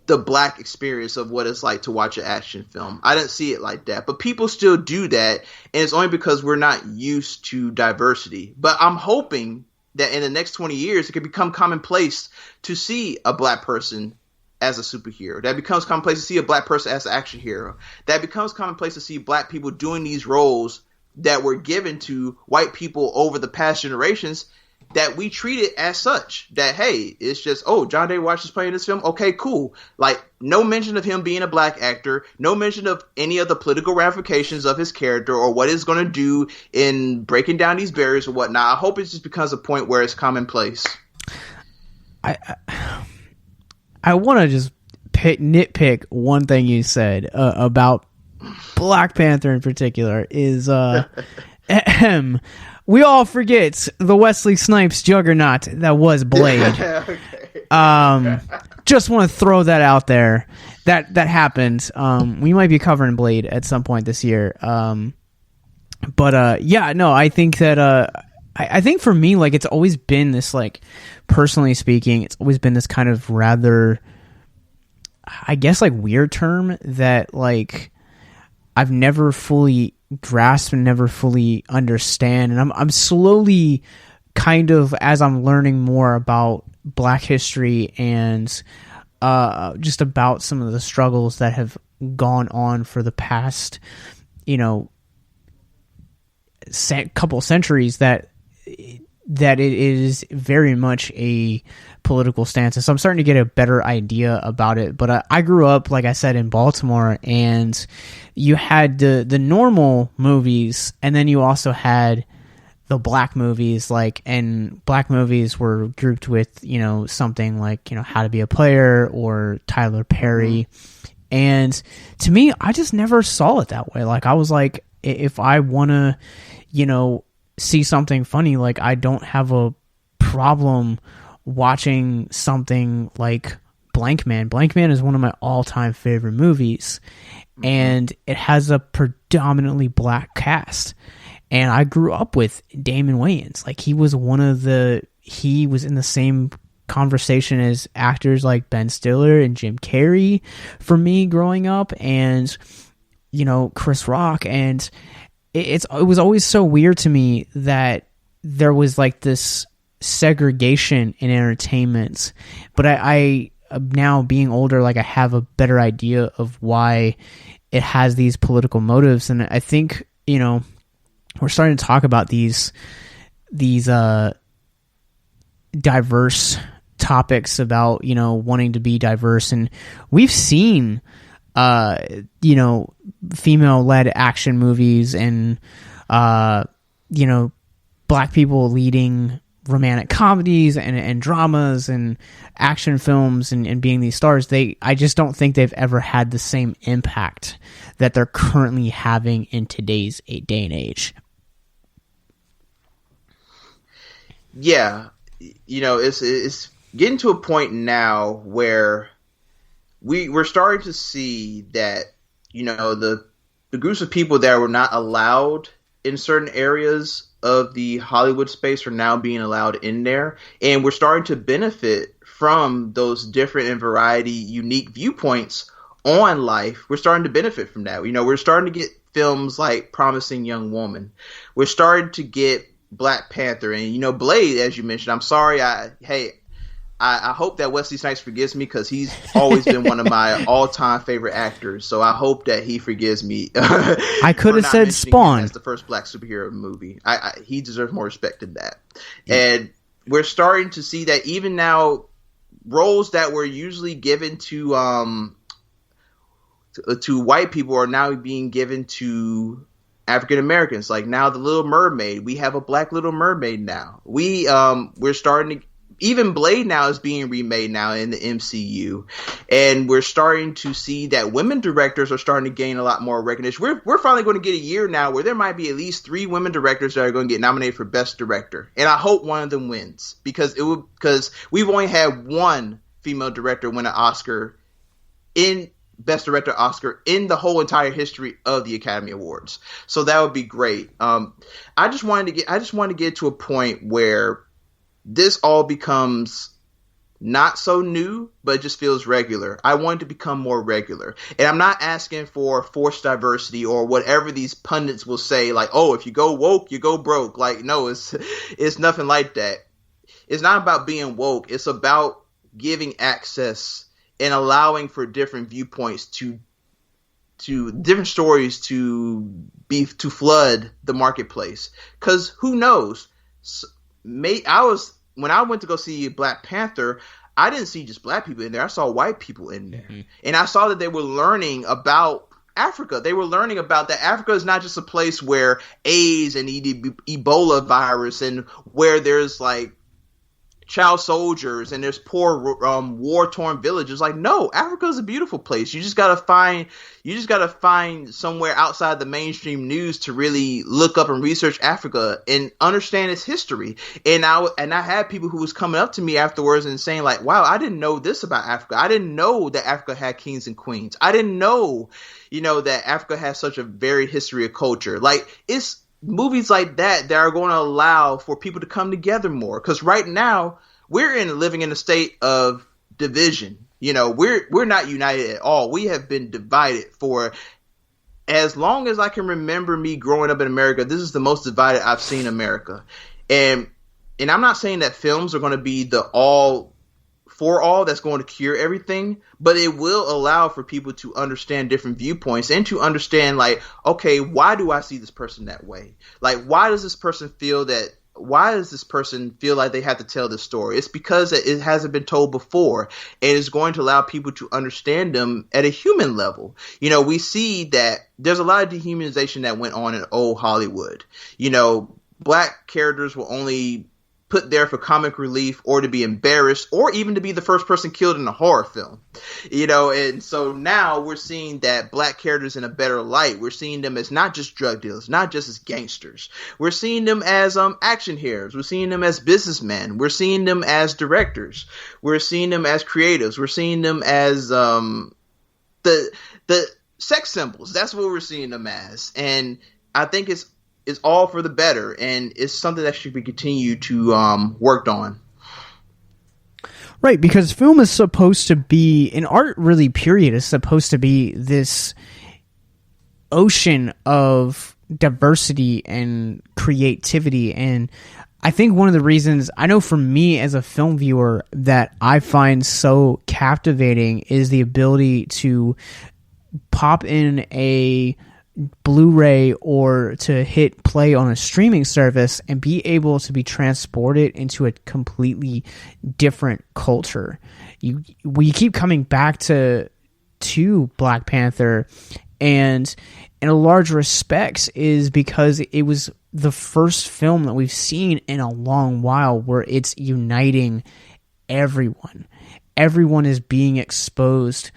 black experience of what it's like to watch an action film. I didn't see it like that. But people still do that, and it's only because we're not used to diversity. But I'm hoping that in the next 20 years, it could become commonplace to see a black person as a superhero. That becomes commonplace to see a black person as an action hero. That becomes commonplace to see black people doing these roles that were given to white people over the past generations, that we treat it as such. That, hey, it's just, oh, John David Washington's playing this film? Okay, cool. Like, no mention of him being a black actor, no mention of any of the political ramifications of his character or what it's going to do in breaking down these barriers or whatnot. I hope it just becomes a point where it's commonplace. I want to just nitpick one thing you said about Black Panther in particular is we all forget the Wesley Snipes juggernaut that was Blade. Okay. Just want to throw that out there. That happened. We might be covering Blade at some point this year. But yeah, no, I think that I think for me, like, it's always been this, like, personally speaking, it's always been this kind of rather, I guess, like, weird term that, like, I've never fully grasped and never fully understand, and I'm slowly kind of, as I'm learning more about Black history and just about some of the struggles that have gone on for the past, couple centuries, that it is very much a political stance. And so I'm starting to get a better idea about it. But I grew up, like I said, in Baltimore, and you had the normal movies, and then you also had the Black movies, and Black movies were grouped with, something like, How to Be a Player or Tyler Perry. And to me, I just never saw it that way. Like, I was like, if I want to, see something funny, like, I don't have a problem watching something like Blank Man. Blank Man is one of my all-time favorite movies, and it has a predominantly Black cast. And I grew up with Damon Wayans. Like, he was he was in the same conversation as actors like Ben Stiller and Jim Carrey for me growing up, and, Chris Rock. And it was always so weird to me that there was, like, this segregation in entertainment. But I now, being older, like, I have a better idea of why it has these political motives. And I think, we're starting to talk about these diverse topics about, wanting to be diverse. And we've seen, female-led action movies and, Black people leading romantic comedies and dramas and action films and being these stars. I just don't think they've ever had the same impact that they're currently having in today's day and age. Yeah, it's getting to a point now where we're starting to see that, the groups of people that were not allowed in certain areas of the Hollywood space are now being allowed in there, and we're starting to benefit from those different and variety, unique viewpoints on life. We're starting to benefit from that. We're starting to get films like Promising Young Woman. We're starting to get Black Panther, and Blade, as you mentioned. I'm sorry. I hope that Wesley Snipes forgives me, because he's always been one of my all-time favorite actors. So I hope that he forgives me. I could have said Spawn as the first Black superhero movie. He deserves more respect than that. Yeah. And we're starting to see that even now, roles that were usually given to white people are now being given to African Americans. Like, now the Little Mermaid, we have a Black Little Mermaid now. We're starting to, even Blade now is being remade now in the MCU, and we're starting to see that women directors are starting to gain a lot more recognition. We're finally going to get a year now where there might be at least 3 women directors that are going to get nominated for Best Director, and I hope one of them wins, because we've only had one female director win an Oscar in Best Director Oscar in the whole entire history of the Academy Awards. So that would be great. I just wanted to get to a point where this all becomes not so new, but it just feels regular. I want it to become more regular. And I'm not asking for forced diversity or whatever these pundits will say, like, oh, if you go woke, you go broke. Like, no, it's nothing like that. It's not about being woke. It's about giving access and allowing for different viewpoints to different stories to flood the marketplace. Because who knows? When I went to go see Black Panther, I didn't see just Black people in there. I saw white people in there, and I saw that they were learning about Africa. They were learning about that Africa is not just a place where AIDS and Ebola virus and where there's like child soldiers and there's poor war-torn villages. Like, no, Africa is a beautiful place. You just gotta find somewhere outside the mainstream news to really look up and research Africa and understand its history. And I had people who was coming up to me afterwards and saying, like, wow, I didn't know this about Africa. I didn't know that Africa had kings and queens. I didn't know, that Africa has such a varied history of culture. Like, it's movies like that are going to allow for people to come together more. Because right now we're living in a state of division. You know, we're not united at all. We have been divided for as long as I can remember me growing up in America. This is the most divided I've seen America. And I'm not saying that films are going to be the all for all that's going to cure everything, but it will allow for people to understand different viewpoints and to understand, like, okay, why do I see this person that way? Like, why does this person feel like they have to tell this story? It's because it hasn't been told before, and it's going to allow people to understand them at a human level. You know, we see that there's a lot of dehumanization that went on in old Hollywood. You know, black characters were only put there for comic relief or to be embarrassed or even to be the first person killed in a horror film. You know, and so now we're seeing that black characters in a better light. We're seeing them as not just drug dealers, not just as gangsters. We're seeing them as action heroes. We're seeing them as businessmen. We're seeing them as directors. We're seeing them as creatives. We're seeing them as the sex symbols. That's what we're seeing them as. And I think it's all for the better, and it's something that should be continued to worked on. Right, because film is supposed to be, and art really, period, is supposed to be this ocean of diversity and creativity. And I think one of the reasons, I know for me as a film viewer, that I find so captivating is the ability to pop in a Blu-ray or to hit play on a streaming service and be able to be transported into a completely different culture. We keep coming back to Black Panther, and in a large respects is because it was the first film that we've seen in a long while where it's uniting everyone. Everyone is being exposed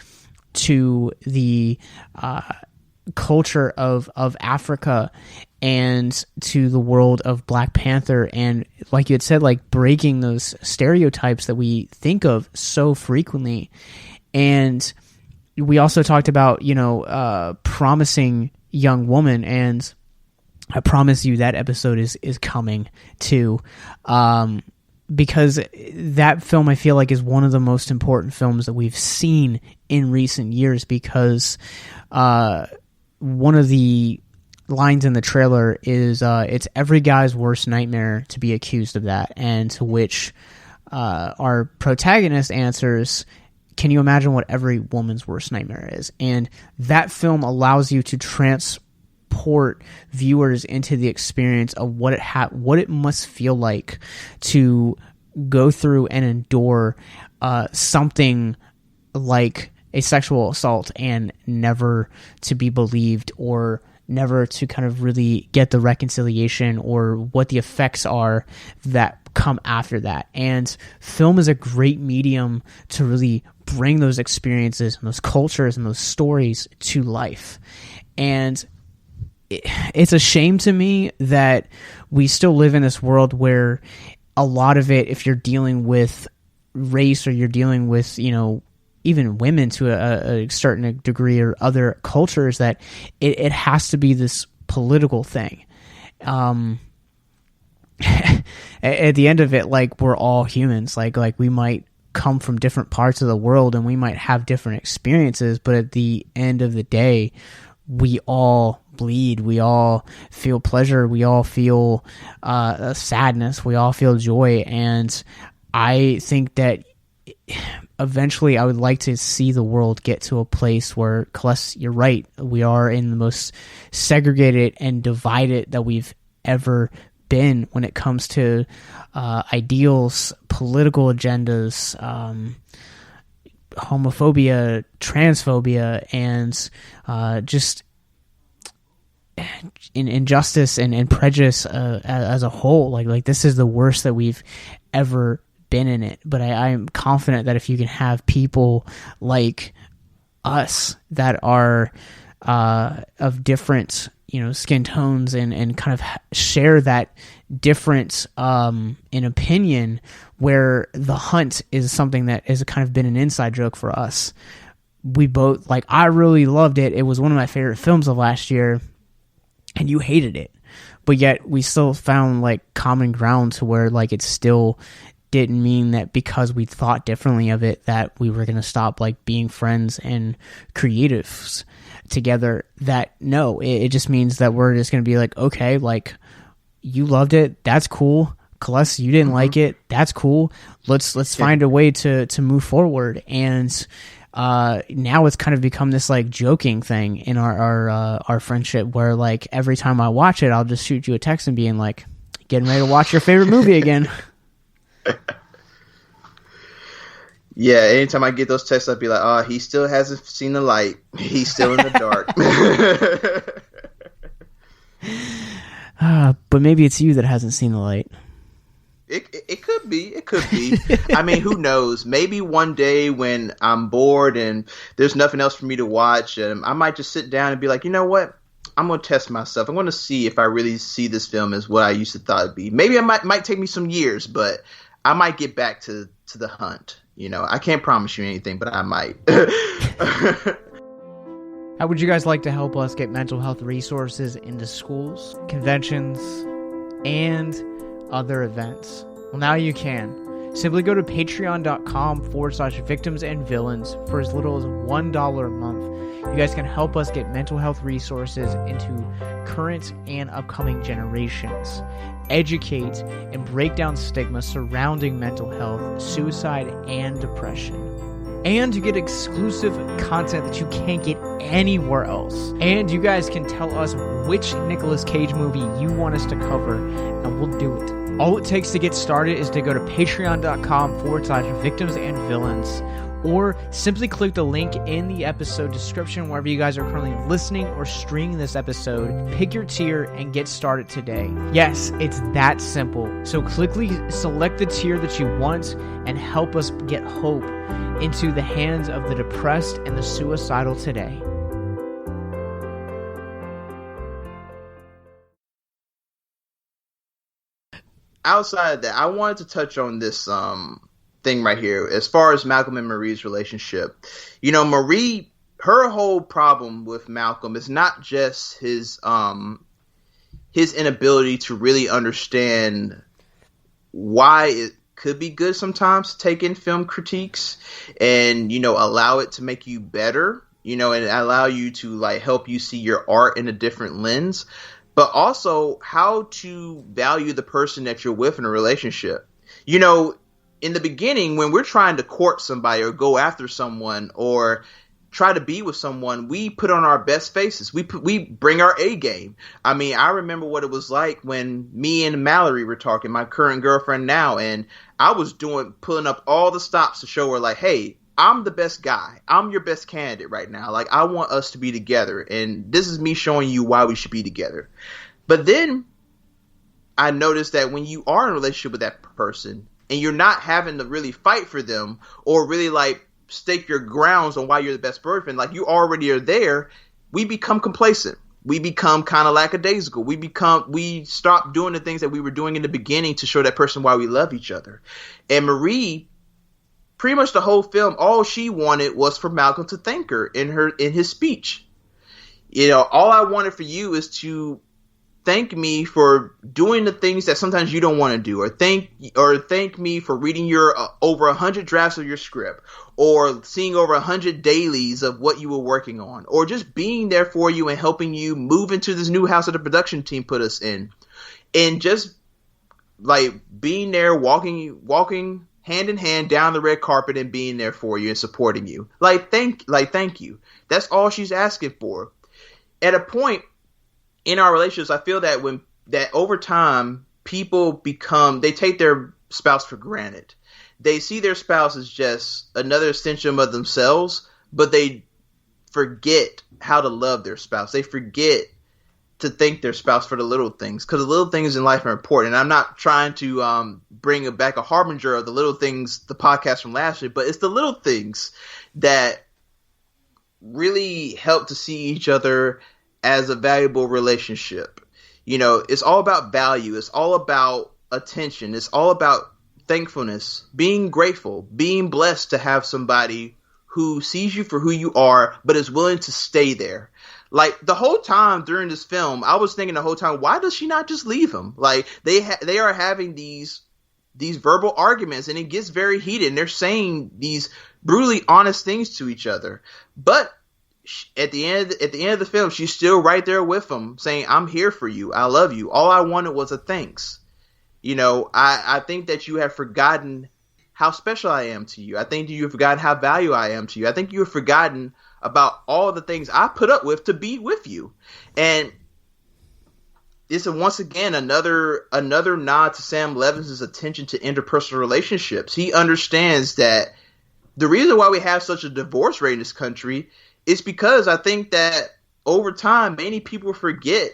to the culture of Africa and to the world of Black Panther, and like you had said, like breaking those stereotypes that we think of so frequently. And we also talked about, you know, promising young woman, and I promise you that episode is coming too, because that film, I feel like, is one of the most important films that we've seen in recent years, because one of the lines in the trailer is it's every guy's worst nightmare to be accused of that, and to which our protagonist answers, can you imagine what every woman's worst nightmare is? And that film allows you to transport viewers into the experience of what it must feel like to go through and endure something like a sexual assault and never to be believed, or never to kind of really get the reconciliation or what the effects are that come after that. And film is a great medium to really bring those experiences and those cultures and those stories to life. And it's a shame to me that we still live in this world where a lot of it, if you're dealing with race or you're dealing with, you know, even women to a certain degree, or other cultures, that it has to be this political thing. At the end of it, like, we're all humans. Like we might come from different parts of the world and we might have different experiences, but at the end of the day, we all bleed. We all feel pleasure. We all feel sadness. We all feel joy. And I think that eventually I would like to see the world get to a place where, Caless, you're right, we are in the most segregated and divided that we've ever been when it comes to ideals, political agendas, homophobia, transphobia, and just injustice and prejudice as a whole. Like this is the worst that we've ever been in it. But I'm confident that if you can have people like us that are of different, skin tones and kind of share that difference in opinion, where The Hunt is something that has kind of been an inside joke for us. We both, I really loved it. It was one of my favorite films of last year, and you hated it. but yet we still found like common ground to where like it still didn't mean that because we thought differently of it that we were going to stop like being friends and creatives together. That no, it just means that we're just going to be like, okay, like you loved it, that's cool. Caless, you didn't like it, that's cool. Let's find a way to move forward. And now it's kind of become this like joking thing in our friendship, where like every time I watch it, I'll just shoot you a text and being like, getting ready to watch your favorite movie again. Yeah, anytime I get those texts, I'd be like, oh, he still hasn't seen the light. He's still in the dark. But maybe it's you that hasn't seen the light. It could be. It could be. I mean, who knows? Maybe one day when I'm bored and there's nothing else for me to watch, I might just sit down and be like, you know what? I'm going to test myself. I'm going to see if I really see this film as what I used to thought it'd be. Maybe it might take me some years, but I might get back to the hunt. You know, I can't promise you anything, but I might. How would you guys like to help us get mental health resources into schools, conventions, and other events? Well, now you can. Simply go to patreon.com/victims and villains for as little as $1 a month. You guys can help us get mental health resources into current and upcoming generations, educate and break down stigma surrounding mental health, suicide, and depression, and to get exclusive content that you can't get anywhere else. And you guys can tell us which Nicolas Cage movie you want us to cover, and we'll do it. All it takes to get started is to go to patreon.com/victims and villains, or simply click the link in the episode description wherever you guys are currently listening or streaming this episode. Pick your tier and get started today. Yes, it's that simple. So quickly select the tier that you want and help us get hope into the hands of the depressed and the suicidal today. Outside of that, I wanted to touch on this thing right here. As far as Malcolm and Marie's relationship, you know, Marie, her whole problem with Malcolm is not just his inability to really understand why it could be good sometimes to take in film critiques and, you know, allow it to make you better, you know, and allow you to like help you see your art in a different lens, but also how to value the person that you're with in a relationship. You know, in the beginning, when we're trying to court somebody or go after someone or try to be with someone, we put on our best faces. We bring our A game. I mean, I remember what it was like when me and Mallory were talking, my current girlfriend now, and I was pulling up all the stops to show her like, hey, I'm the best guy. I'm your best candidate right now. Like, I want us to be together, and this is me showing you why we should be together. But then I noticed that when you are in a relationship with that person and you're not having to really fight for them or really like stake your grounds on why you're the best boyfriend, like you already are there, we become complacent. We become kind of lackadaisical. We stop doing the things that we were doing in the beginning to show that person why we love each other. And Marie, pretty much the whole film, all she wanted was for Malcolm to thank her in his speech. You know, all I wanted for you is to thank me for doing the things that sometimes you don't want to do, or thank me for reading your over 100 drafts of your script, or seeing over 100 dailies of what you were working on, or just being there for you and helping you move into this new house that the production team put us in, and just like being there, walking hand in hand down the red carpet and being there for you and supporting you. Thank you. That's all she's asking for. At a point in our relationships, I feel that over time, people they take their spouse for granted. They see their spouse as just another extension of themselves, but they forget how to love their spouse. They forget to thank their spouse for the little things, because the little things in life are important. And I'm not trying to bring back a harbinger of the little things, the podcast from last year, but it's the little things that really help to see each other as a valuable relationship. You know, it's all about value. It's all about attention. It's all about thankfulness, being grateful, being blessed to have somebody who sees you for who you are, but is willing to stay there. Like, the whole time during this film, I was thinking the whole time, why does she not just leave him? Like, they are having these verbal arguments, and it gets very heated, and they're saying these brutally honest things to each other. But at the end of the film, she's still right there with him, saying, I'm here for you. I love you. All I wanted was a thanks. You know, I think that you have forgotten how special I am to you. I think you have forgotten how valuable I am to you. I think you have forgotten about all the things I put up with to be with you. And this is once again another nod to Sam Levinson's attention to interpersonal relationships. He understands that the reason why we have such a divorce rate in this country is because I think that over time, many people forget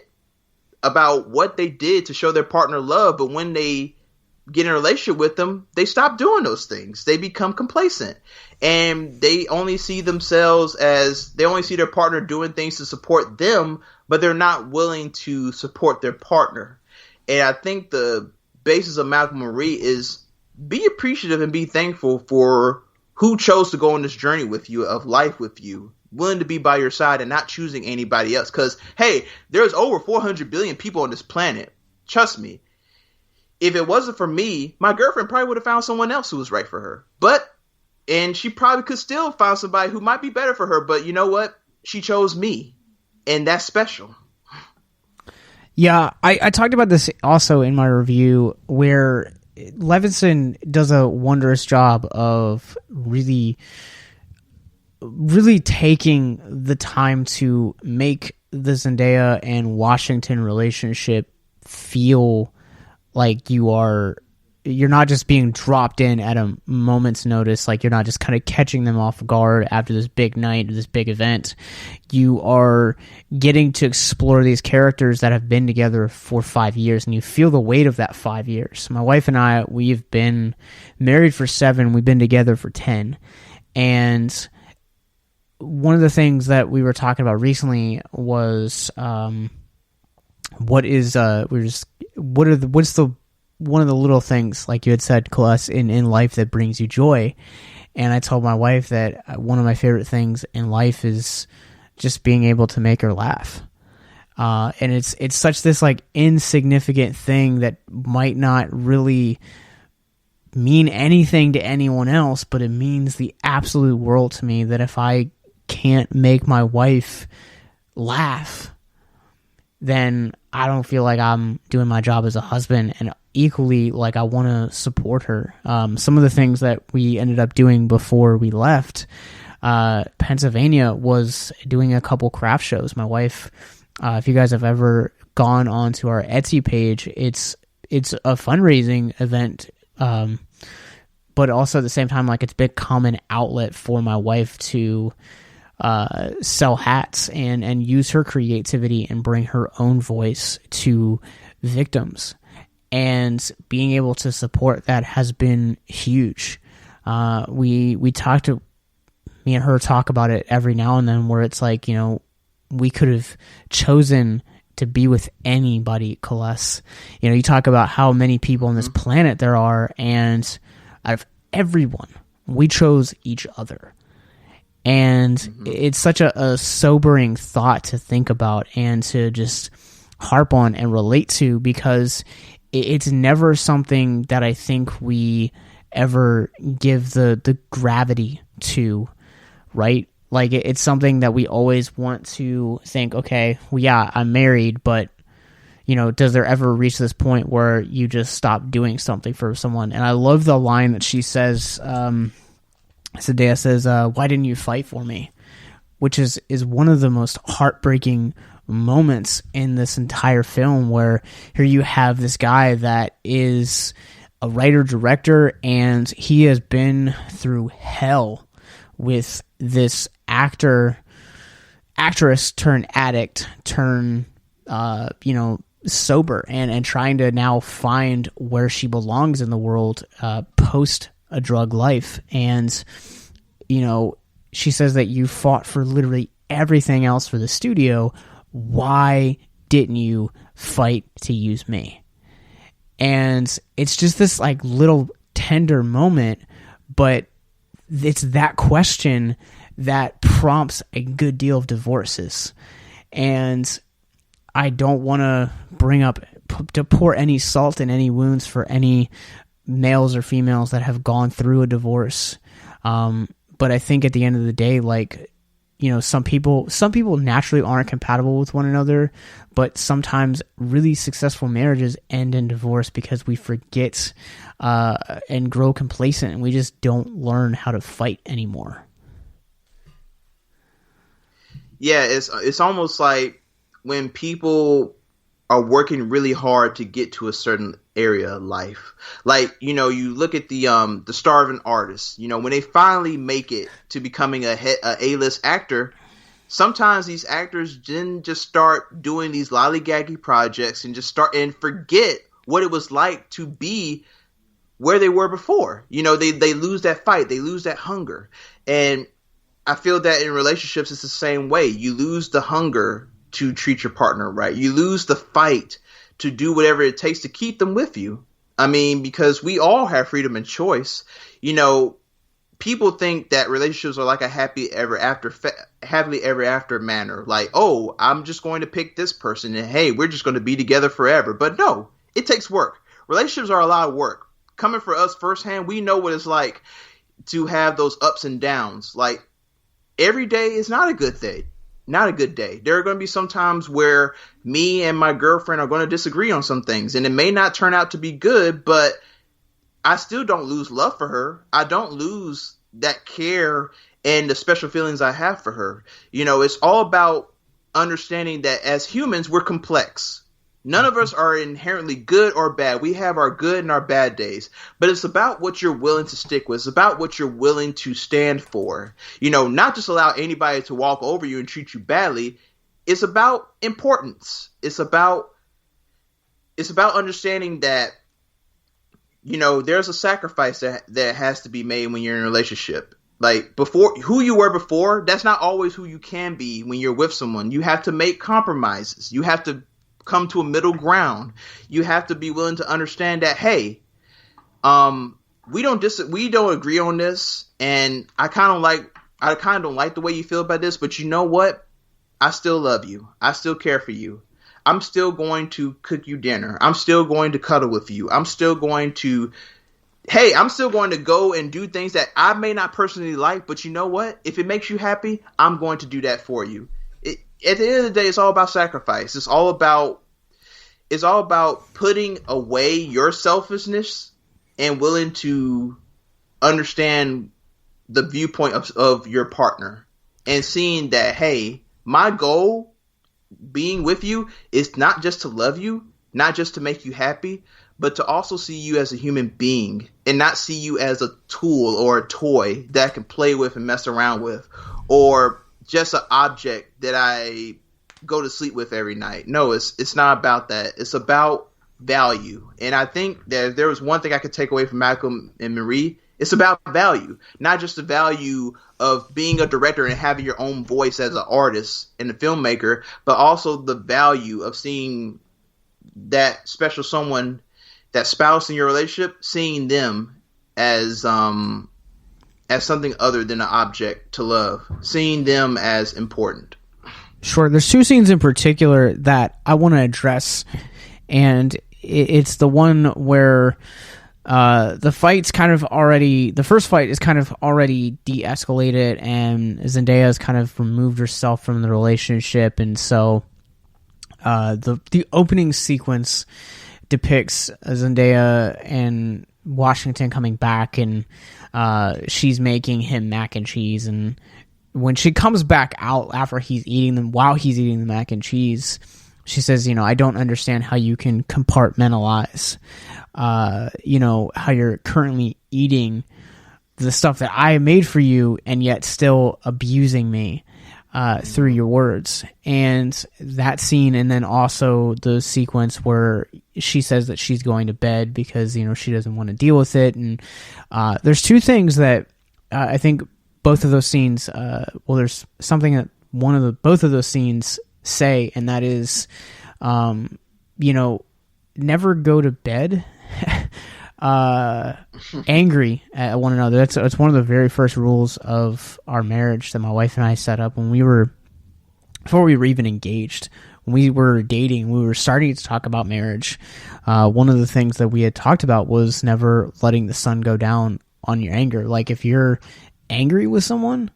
about what they did to show their partner love, but when they get in a relationship with them, they stop doing those things. They become complacent, and they only see their partner doing things to support them, but they're not willing to support their partner. And I think the basis of Malcolm and Marie is be appreciative and be thankful for who chose to go on this journey with you, of life with you, willing to be by your side and not choosing anybody else. Because, hey, there's over 400 billion people on this planet. Trust me. If it wasn't for me, my girlfriend probably would have found someone else who was right for her. And she probably could still find somebody who might be better for her. But you know what? She chose me. And that's special. Yeah, I talked about this also in my review, where Levinson does a wondrous job of really taking the time to make the Zendaya and Washington relationship feel like you're not just being dropped in at a moment's notice, like you're not just kind of catching them off guard after this big night, this big event. You are getting to explore these characters that have been together for 5 years, and you feel the weight of that 5 years. My wife and I, we've been married for 7, we've been together for 10, and one of the things that we were talking about recently was what's one of the little things, like you had said, Caless, in life that brings you joy. And I told my wife that one of my favorite things in life is just being able to make her laugh. And it's such this like insignificant thing that might not really mean anything to anyone else, but it means the absolute world to me, that if I can't make my wife laugh, then I don't feel like I'm doing my job as a husband. And equally, like, I want to support her. Some of the things that we ended up doing before we left Pennsylvania was doing a couple craft shows. My wife, if you guys have ever gone onto our Etsy page, it's a fundraising event, but also at the same time, like, it's a big common outlet for my wife to sell hats and use her creativity and bring her own voice to victims. And being able to support that has been huge. We talked to, me and her talk about it every now and then, where it's like, you know, we could have chosen to be with anybody, Caless. You know, you talk about how many people on this planet there are, and out of everyone, we chose each other. And it's such a sobering thought to think about and to just harp on and relate to, because it's never something that I think we ever give the gravity to, right? Like, it's something that we always want to think, okay, well, yeah, I'm married, but, you know, does there ever reach this point where you just stop doing something for someone? And I love the line that she says, Zendaya says, why didn't you fight for me? Which is one of the most heartbreaking moments in this entire film, where here you have this guy that is a writer-director, and he has been through hell with this actress turn addict turn sober, and trying to now find where she belongs in the world post a drug life. And, you know, she says that you fought for literally everything else for the studio. Why didn't you fight to use me? And it's just this like little tender moment, but it's that question that prompts a good deal of divorces. And I don't want to pour any salt in any wounds for any males or females that have gone through a divorce. But I think at the end of the day, like, you know, some people naturally aren't compatible with one another, but sometimes really successful marriages end in divorce because we forget and grow complacent, and we just don't learn how to fight anymore. Yeah, it's almost like when people are working really hard to get to a certain area of life. Like, you know, you look at the starving artists, you know, when they finally make it to becoming a A-list actor, sometimes these actors then just start doing these lollygaggy projects and just start and forget what it was like to be where they were before. You know, they lose that fight, they lose that hunger. And I feel that in relationships it's the same way. You lose the hunger to treat your partner right. You lose the fight to do whatever it takes to keep them with you. I mean, because we all have freedom and choice. You know, people think that relationships are like a happily ever after manner. Like, oh, I'm just going to pick this person and hey, we're just going to be together forever. But no, it takes work. Relationships are a lot of work. Coming for us firsthand, we know what it's like to have those ups and downs. Like, every day is not a good day. Not a good day. There are going to be some times where me and my girlfriend are going to disagree on some things, and it may not turn out to be good, but I still don't lose love for her. I don't lose that care and the special feelings I have for her. You know, it's all about understanding that as humans, we're complex. None of us are inherently good or bad. We have our good and our bad days. But it's about what you're willing to stick with. It's about what you're willing to stand for. You know, not just allow anybody to walk over you and treat you badly. It's about importance. It's about understanding that, you know, there's a sacrifice that has to be made when you're in a relationship. Like, before, who you were before, that's not always who you can be when you're with someone. You have to make compromises. You have to come to a middle ground. You have to be willing to understand that, hey, we don't agree on this, and I kind of don't like the way you feel about this, but you know what? I still love you. I still care for you. I'm still going to cook you dinner. I'm still going to cuddle with you. I'm still going to go and do things that I may not personally like, but you know what? If it makes you happy, I'm going to do that for you. At the end of the day, it's all about sacrifice. It's all about putting away your selfishness and willing to understand the viewpoint of your partner and seeing that, hey, my goal being with you is not just to love you, not just to make you happy, but to also see you as a human being and not see you as a tool or a toy that I can play with and mess around with, or just an object that I go to sleep with every night. No, it's not about that. It's about value. And I think that if there was one thing I could take away from Malcolm and Marie, it's about value. Not just the value of being a director and having your own voice as an artist and a filmmaker, but also the value of seeing that special someone, that spouse in your relationship, seeing them as something other than an object to love, seeing them as important. Sure. There's two scenes in particular that I want to address, and it's the one where the first fight is kind of already de-escalated, and Zendaya has kind of removed herself from the relationship, and so the opening sequence depicts Zendaya and Washington coming back, and she's making him mac and cheese, and when she comes back out while he's eating the mac and cheese, she says, you know, I don't understand how you can compartmentalize, you know, how you're currently eating the stuff that I made for you and yet still abusing me through your words. And that scene, and then also the sequence where she says that she's going to bed because, you know, she doesn't want to deal with it. And there's two things that I think both of those scenes, there's something that both of those scenes say, and that is, you know, never go to bed angry at one another. It's one of the very first rules of our marriage that my wife and I set up when we were before we were even engaged, when we were dating, we were starting to talk about marriage. One of the things that we had talked about was never letting the sun go down on your anger. Like, if you're angry with someone,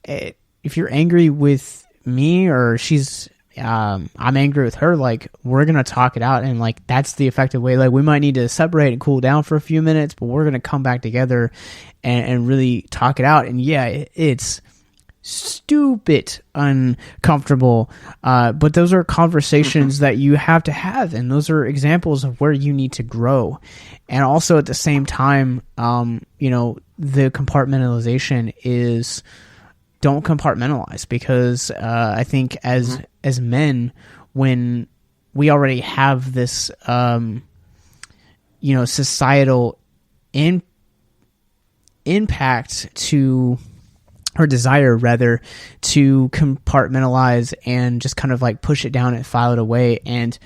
if you're angry with me, or I'm angry with her, like, we're going to talk it out. And like, that's the effective way. Like, we might need to separate and cool down for a few minutes, but we're going to come back together and really talk it out. And yeah, it's stupid uncomfortable, but those are conversations that you have to have, and those are examples of where you need to grow. And also at the same time, the compartmentalization is, don't compartmentalize, because I think as men, when we already have this societal impact to, or desire rather, to compartmentalize and just kind of like push it down and file it away. And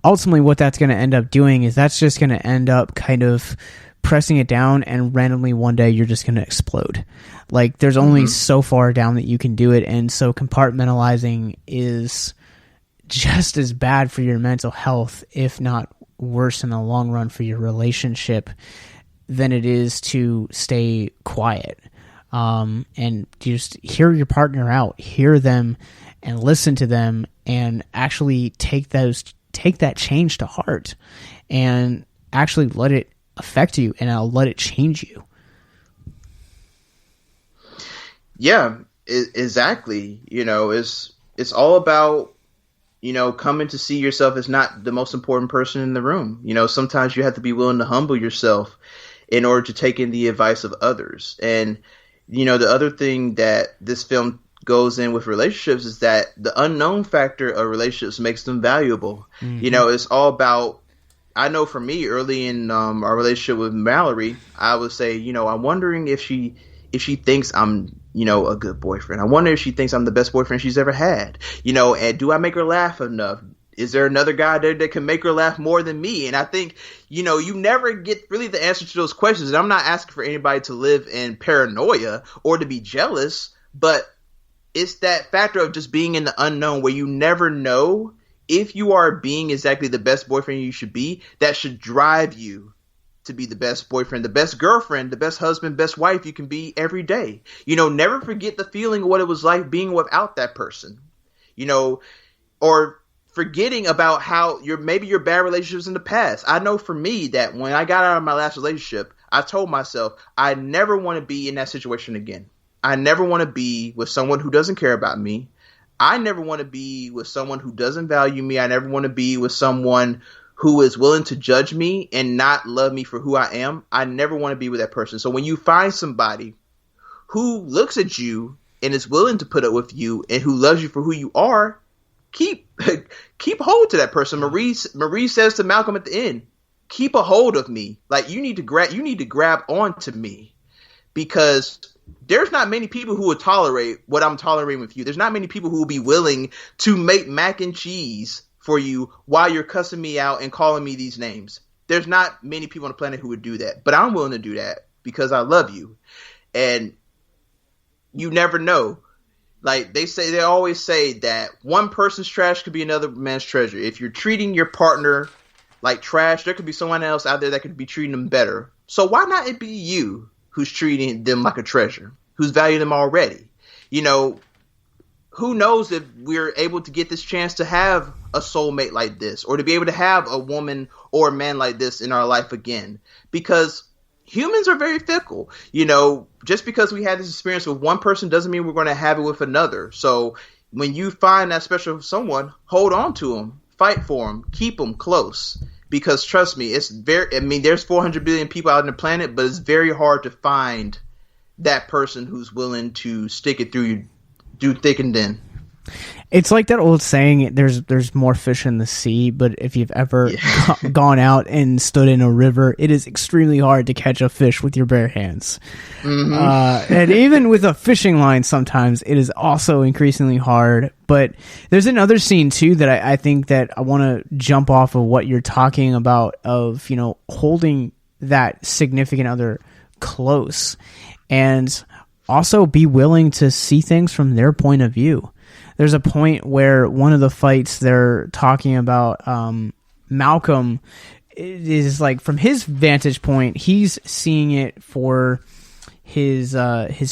ultimately what that's going to end up doing is that's just going to end up kind of pressing it down, and randomly one day you're just going to explode. Like, there's only so far down that you can do it. And so compartmentalizing is just as bad for your mental health, if not worse in the long run for your relationship, than it is to stay quiet. And just hear your partner out, hear them and listen to them, and actually take that change to heart, and actually let it affect you, and I'll let it change you. Yeah, exactly. It's all about, coming to see yourself as not the most important person in the room. Sometimes you have to be willing to humble yourself in order to take in the advice of others. And the other thing that this film goes in with relationships is that the unknown factor of relationships makes them valuable. It's all about, I know for me, early in our relationship with Mallory, I would say, I'm wondering if she thinks I'm, a good boyfriend. I wonder if she thinks I'm the best boyfriend she's ever had. And do I make her laugh enough? Is there another guy there that can make her laugh more than me? And I think, you never get really the answer to those questions. And I'm not asking for anybody to live in paranoia or to be jealous, but it's that factor of just being in the unknown, where you never know if you are being exactly the best boyfriend you should be. That should drive you to be the best boyfriend, the best girlfriend, the best husband, best wife you can be every day. Never forget the feeling of what it was like being without that person, or forgetting about how your bad relationships in the past. I know for me that when I got out of my last relationship, I told myself I never want to be in that situation again. I never want to be with someone who doesn't care about me. I never want to be with someone who doesn't value me. I never want to be with someone who is willing to judge me and not love me for who I am. I never want to be with that person. So when you find somebody who looks at you and is willing to put up with you and who loves you for who you are, keep hold to that person. Marie says to Malcolm at the end, keep a hold of me. Like, you need to grab onto me, because there's not many people who will tolerate what I'm tolerating with you. There's not many people who will be willing to make mac and cheese for you while you're cussing me out and calling me these names. There's not many people on the planet who would do that, but I'm willing to do that because I love you. And you never know. Like they always say that one person's trash could be another man's treasure. If you're treating your partner like trash, there could be someone else out there that could be treating them better. So why not it be you who's treating them like a treasure, who's valuing them already? Who knows if we're able to get this chance to have a soulmate like this, or to be able to have a woman or a man like this in our life again, because humans are very fickle. Just because we had this experience with one person doesn't mean we're going to have it with another. So when you find that special someone, hold on to them, fight for them, keep them close, because trust me, there's 400 billion people out on the planet, but it's very hard to find that person who's willing to stick it through you, do thick and thin. It's like that old saying, there's more fish in the sea, but if you've ever gone out and stood in a river, it is extremely hard to catch a fish with your bare hands. Mm-hmm. And even with a fishing line, sometimes it is also increasingly hard. But there's another scene too that I think that I want to jump off of what you're talking about, of, holding that significant other close, and also be willing to see things from their point of view. there's a point where one of the fights they're talking about, Malcolm is like, from his vantage point, he's seeing it for his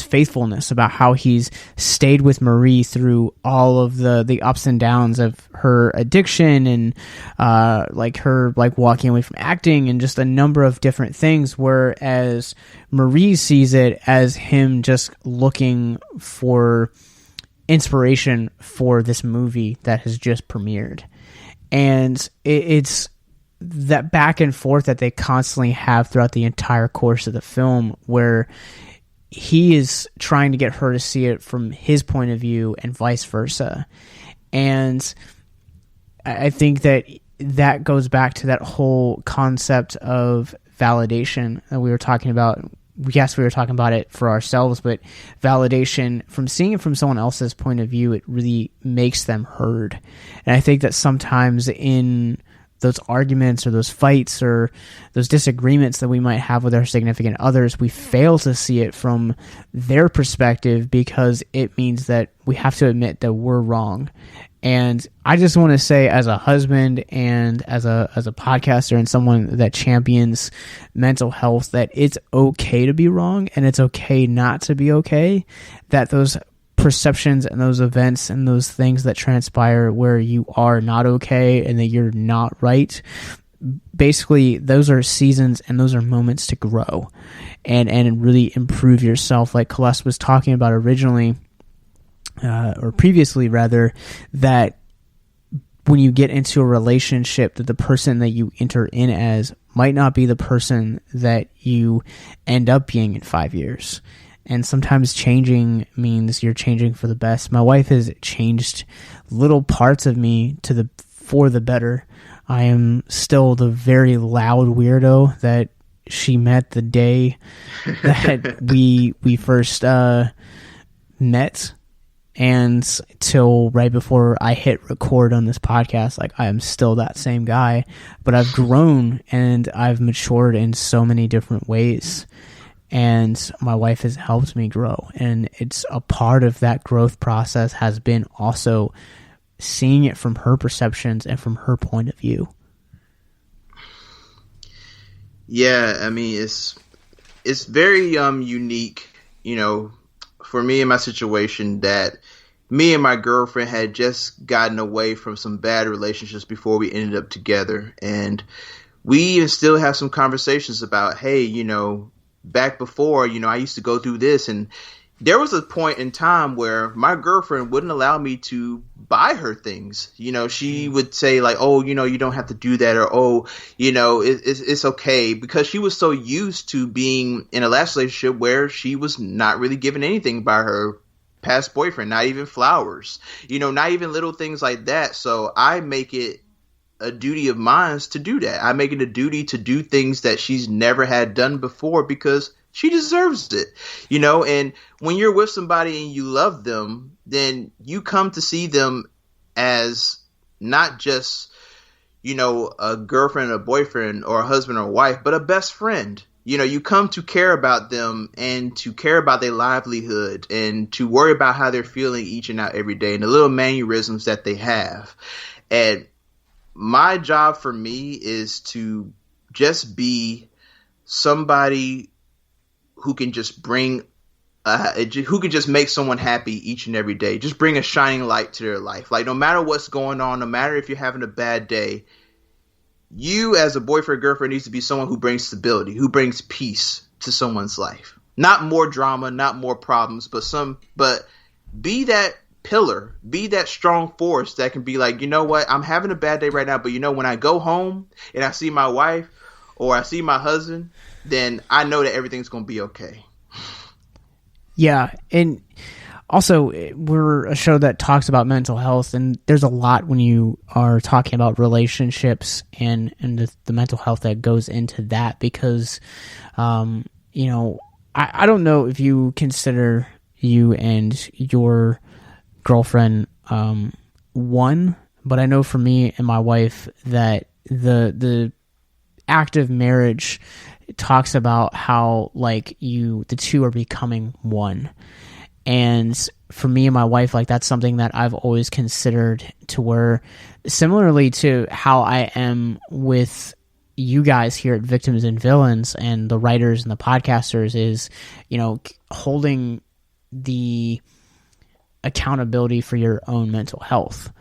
faithfulness, about how he's stayed with Marie through all of the ups and downs of her addiction, and like her like walking away from acting, and just a number of different things, whereas Marie sees it as him just looking for inspiration for this movie that has just premiered. And it's that back and forth that they constantly have throughout the entire course of the film, where he is trying to get her to see it from his point of view and vice versa. And I think that goes back to that whole concept of validation that we were talking about. Yes, we were talking about it for ourselves, but validation, from seeing it from someone else's point of view, it really makes them heard. And I think that sometimes in those arguments or those fights or those disagreements that we might have with our significant others, we fail to see it from their perspective, because it means that we have to admit that we're wrong. And I just want to say, as a husband and as a podcaster and someone that champions mental health, that it's okay to be wrong, and it's okay not to be okay. That those perceptions and those events and those things that transpire where you are not okay and that you're not right, basically those are seasons and those are moments to grow and really improve yourself, like Caless was talking about originally, or previously rather, that when you get into a relationship, that the person that you enter in as might not be the person that you end up being in 5 years. And sometimes changing means you're changing for the best. My wife has changed little parts of me for the better. I am still the very loud weirdo that she met the day that we first met, and till right before I hit record on this podcast. Like, I am still that same guy, but I've grown and I've matured in so many different ways. And my wife has helped me grow. And it's a part of that growth process has been also seeing it from her perceptions and from her point of view. Yeah, I mean, it's very unique, you know, for me in my situation, that me and my girlfriend had just gotten away from some bad relationships before we ended up together. And we even still have some conversations about, hey, you know, back before, you know, I used to go through this, and there was a point in time where my girlfriend wouldn't allow me to buy her things. You know, she would say like, oh, you know, you don't have to do that, or, oh, you know, it's okay, because she was so used to being in a last relationship where she was not really given anything by her past boyfriend, not even flowers, you know, not even little things like that. So I make it a duty of mine to do that. I make it a duty to do things that she's never had done before, because she deserves it, you know. And when you're with somebody and you love them, then you come to see them as not just, you know, a girlfriend or boyfriend or a husband or wife, but a best friend. You know, you come to care about them and to care about their livelihood and to worry about how they're feeling each and every day and the little mannerisms that they have. And my job for me is to just be somebody who can just bring, who can just make someone happy each and every day. Just bring a shining light to their life. Like, no matter what's going on, no matter if you're having a bad day, you as a boyfriend, girlfriend needs to be someone who brings stability, who brings peace to someone's life. Not more drama, not more problems, but be that pillar, be that strong force that can be like, you know what, I'm having a bad day right now, but you know, when I go home and I see my wife or I see my husband, then I know that everything's going to be okay. Yeah, and also we're a show that talks about mental health, and there's a lot when you are talking about relationships and the mental health that goes into that, because you know, I don't know if you consider you and your girlfriend one, but I know for me and my wife that the active marriage talks about how, like, the two are becoming one. And for me and my wife, like, that's something that I've always considered, to where, similarly to how I am with you guys here at Victims and Villains and the writers and the podcasters, is, you know, holding the accountability for your own mental health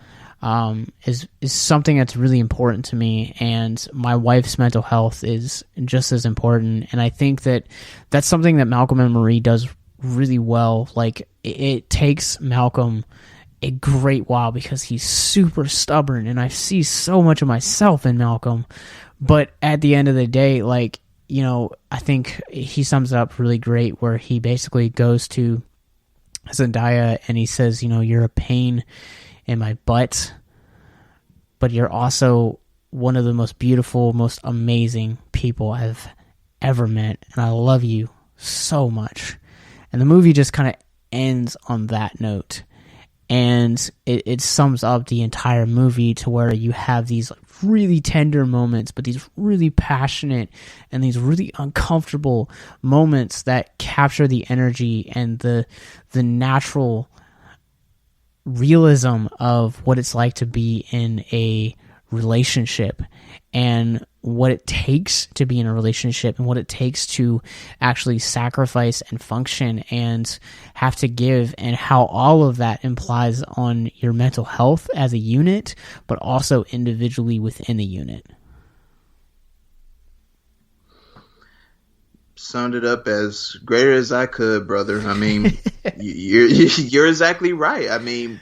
is something that's really important to me, and my wife's mental health is just as important. And I think that that's something that Malcolm and Marie does really well. Like, it takes Malcolm a great while because he's super stubborn, and I see so much of myself in Malcolm. But at the end of the day, like, you know, I think he sums it up really great, where he basically goes to Zendaya and he says, you know, you're a pain in my butt, but you're also one of the most beautiful, most amazing people I've ever met, and I love you so much. And the movie just kind of ends on that note. And it sums up the entire movie, to where you have these really tender moments, but these really passionate and these really uncomfortable moments that capture the energy and the natural realism of what it's like to be in a relationship, and what it takes to be in a relationship, and what it takes to actually sacrifice and function and have to give, and how all of that implies on your mental health as a unit, but also individually within the unit. Summed it up as great as I could, brother. I mean, you're exactly right. I mean,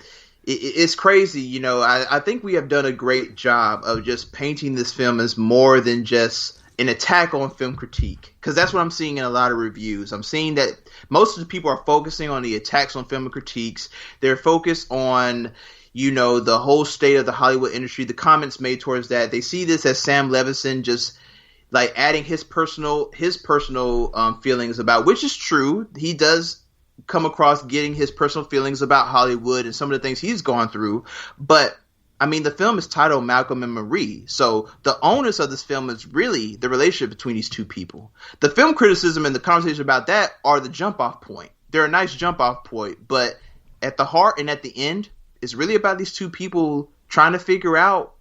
it's crazy. You know, I think we have done a great job of just painting this film as more than just an attack on film critique, because that's what I'm seeing in a lot of reviews. I'm seeing that most of the people are focusing on the attacks on film critiques. They're focused on, you know, the whole state of the Hollywood industry, the comments made towards that. They see this as Sam Levinson just like adding his personal feelings about, which is true. He does come across getting his personal feelings about Hollywood and some of the things he's gone through. But I mean, the film is titled Malcolm and Marie, so the onus of this film is really the relationship between these two people. The film criticism and the conversation about that are the jump off point. They're a nice jump off point, but at the heart and at the end, it's really about these two people trying to figure out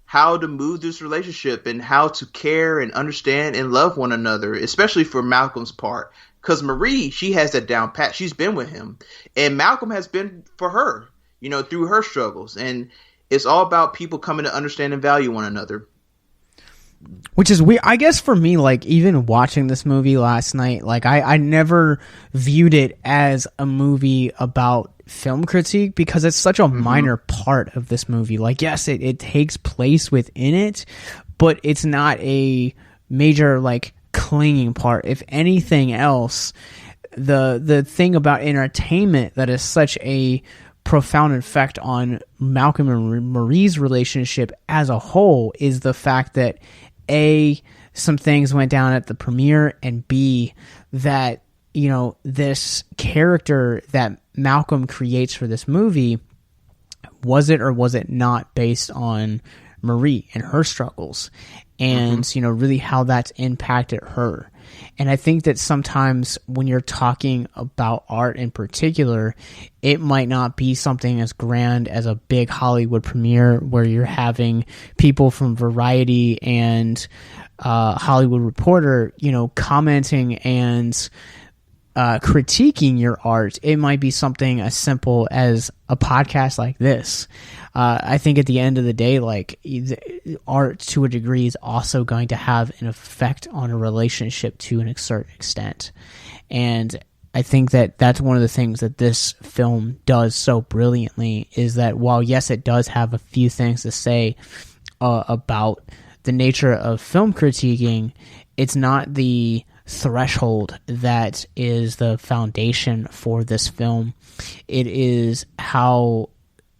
how to move this relationship and how to care and understand and love one another, especially for Malcolm's part. Because Marie, she has that down pat. She's been with him. And Malcolm has been for her, you know, through her struggles. And it's all about people coming to understand and value one another. Which is weird. I guess for me, like, even watching this movie last night, like, I never viewed it as a movie about film critique, because it's such a minor part of this movie. Like, yes, it takes place within it, but it's not a major, like, clinging part. If anything else, the thing about entertainment that is such a profound effect on Malcolm and Marie's relationship as a whole is the fact that A, some things went down at the premiere, and B, that, you know, this character that Malcolm creates for this movie, was it or was it not based on Marie and her struggles, and you know, really how that's impacted her. And I think that sometimes when you're talking about art in particular, it might not be something as grand as a big Hollywood premiere where you're having people from Variety and Hollywood Reporter, you know, commenting and critiquing your art. It might be something as simple as a podcast like this. I think at the end of the day, like, art to a degree is also going to have an effect on a relationship to a certain extent. And I think that that's one of the things that this film does so brilliantly, is that while, yes, it does have a few things to say about the nature of film critiquing, it's not the threshold that is the foundation for this film. It is how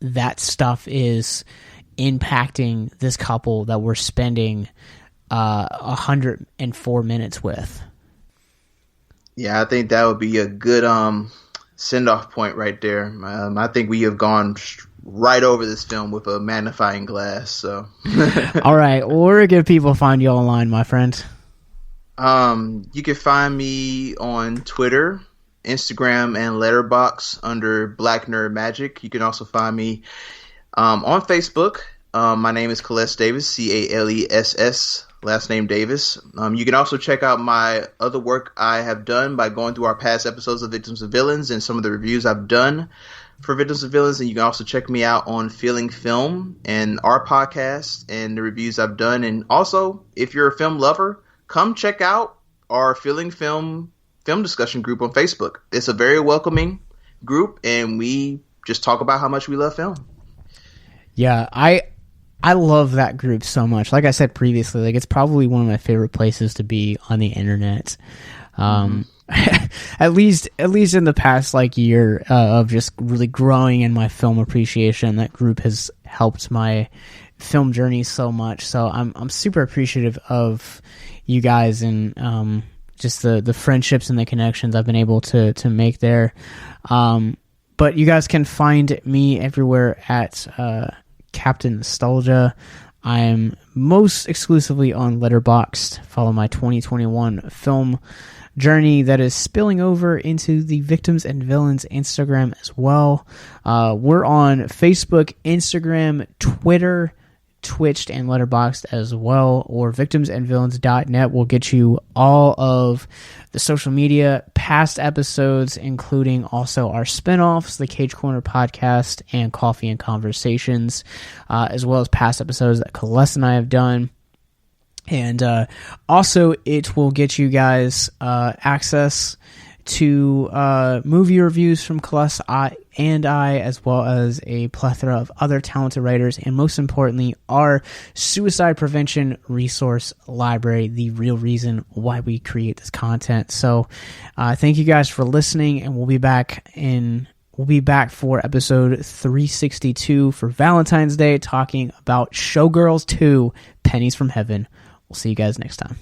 that stuff is impacting this couple that we're spending 104 minutes with. Yeah, I think that would be a good send-off point right there. I think we have gone right over this film with a magnifying glass. So, all right, well, where can people find you online, my friend? You can find me on Twitter Instagram and Letterboxd under Black Nerd Magic. You can also find me on Facebook. My name is Caless Davis, Caless, last name Davis. You can also check out my other work I have done by going through our past episodes of Victims and Villains and some of the reviews I've done for Victims and Villains. And you can also check me out on Feeling Film and our podcast and the reviews I've done. And also, if you're a film lover, come check out our Feeling Film discussion group on Facebook. It's a very welcoming group, and we just talk about how much we love film. Yeah, I love that group so much. Like I said previously, like it's probably one of my favorite places to be on the internet. At least in the past like year of just really growing in my film appreciation, that group has helped my film journey so much. So I'm super appreciative of you guys and just the friendships and the connections I've been able to make there. But you guys can find me everywhere at Captain Nostalgia. I am most exclusively on Letterboxd. Follow my 2021 film journey that is spilling over into the Victims and Villains Instagram as well. We're on Facebook, Instagram, Twitter, Twitch, and Letterboxd as well, or victimsandvillains.net will get you all of the social media, past episodes, including also our spinoffs, the Cage Corner podcast and Coffee and Conversations, as well as past episodes that Caless and I have done. And also, it will get you guys access to movie reviews from Caless and I, as well as a plethora of other talented writers, and most importantly, our suicide prevention resource library, the real reason why we create this content. So thank you guys for listening, and we'll be back for episode 362 for Valentine's Day, talking about Showgirls 2, Pennies from Heaven. We'll see you guys next time.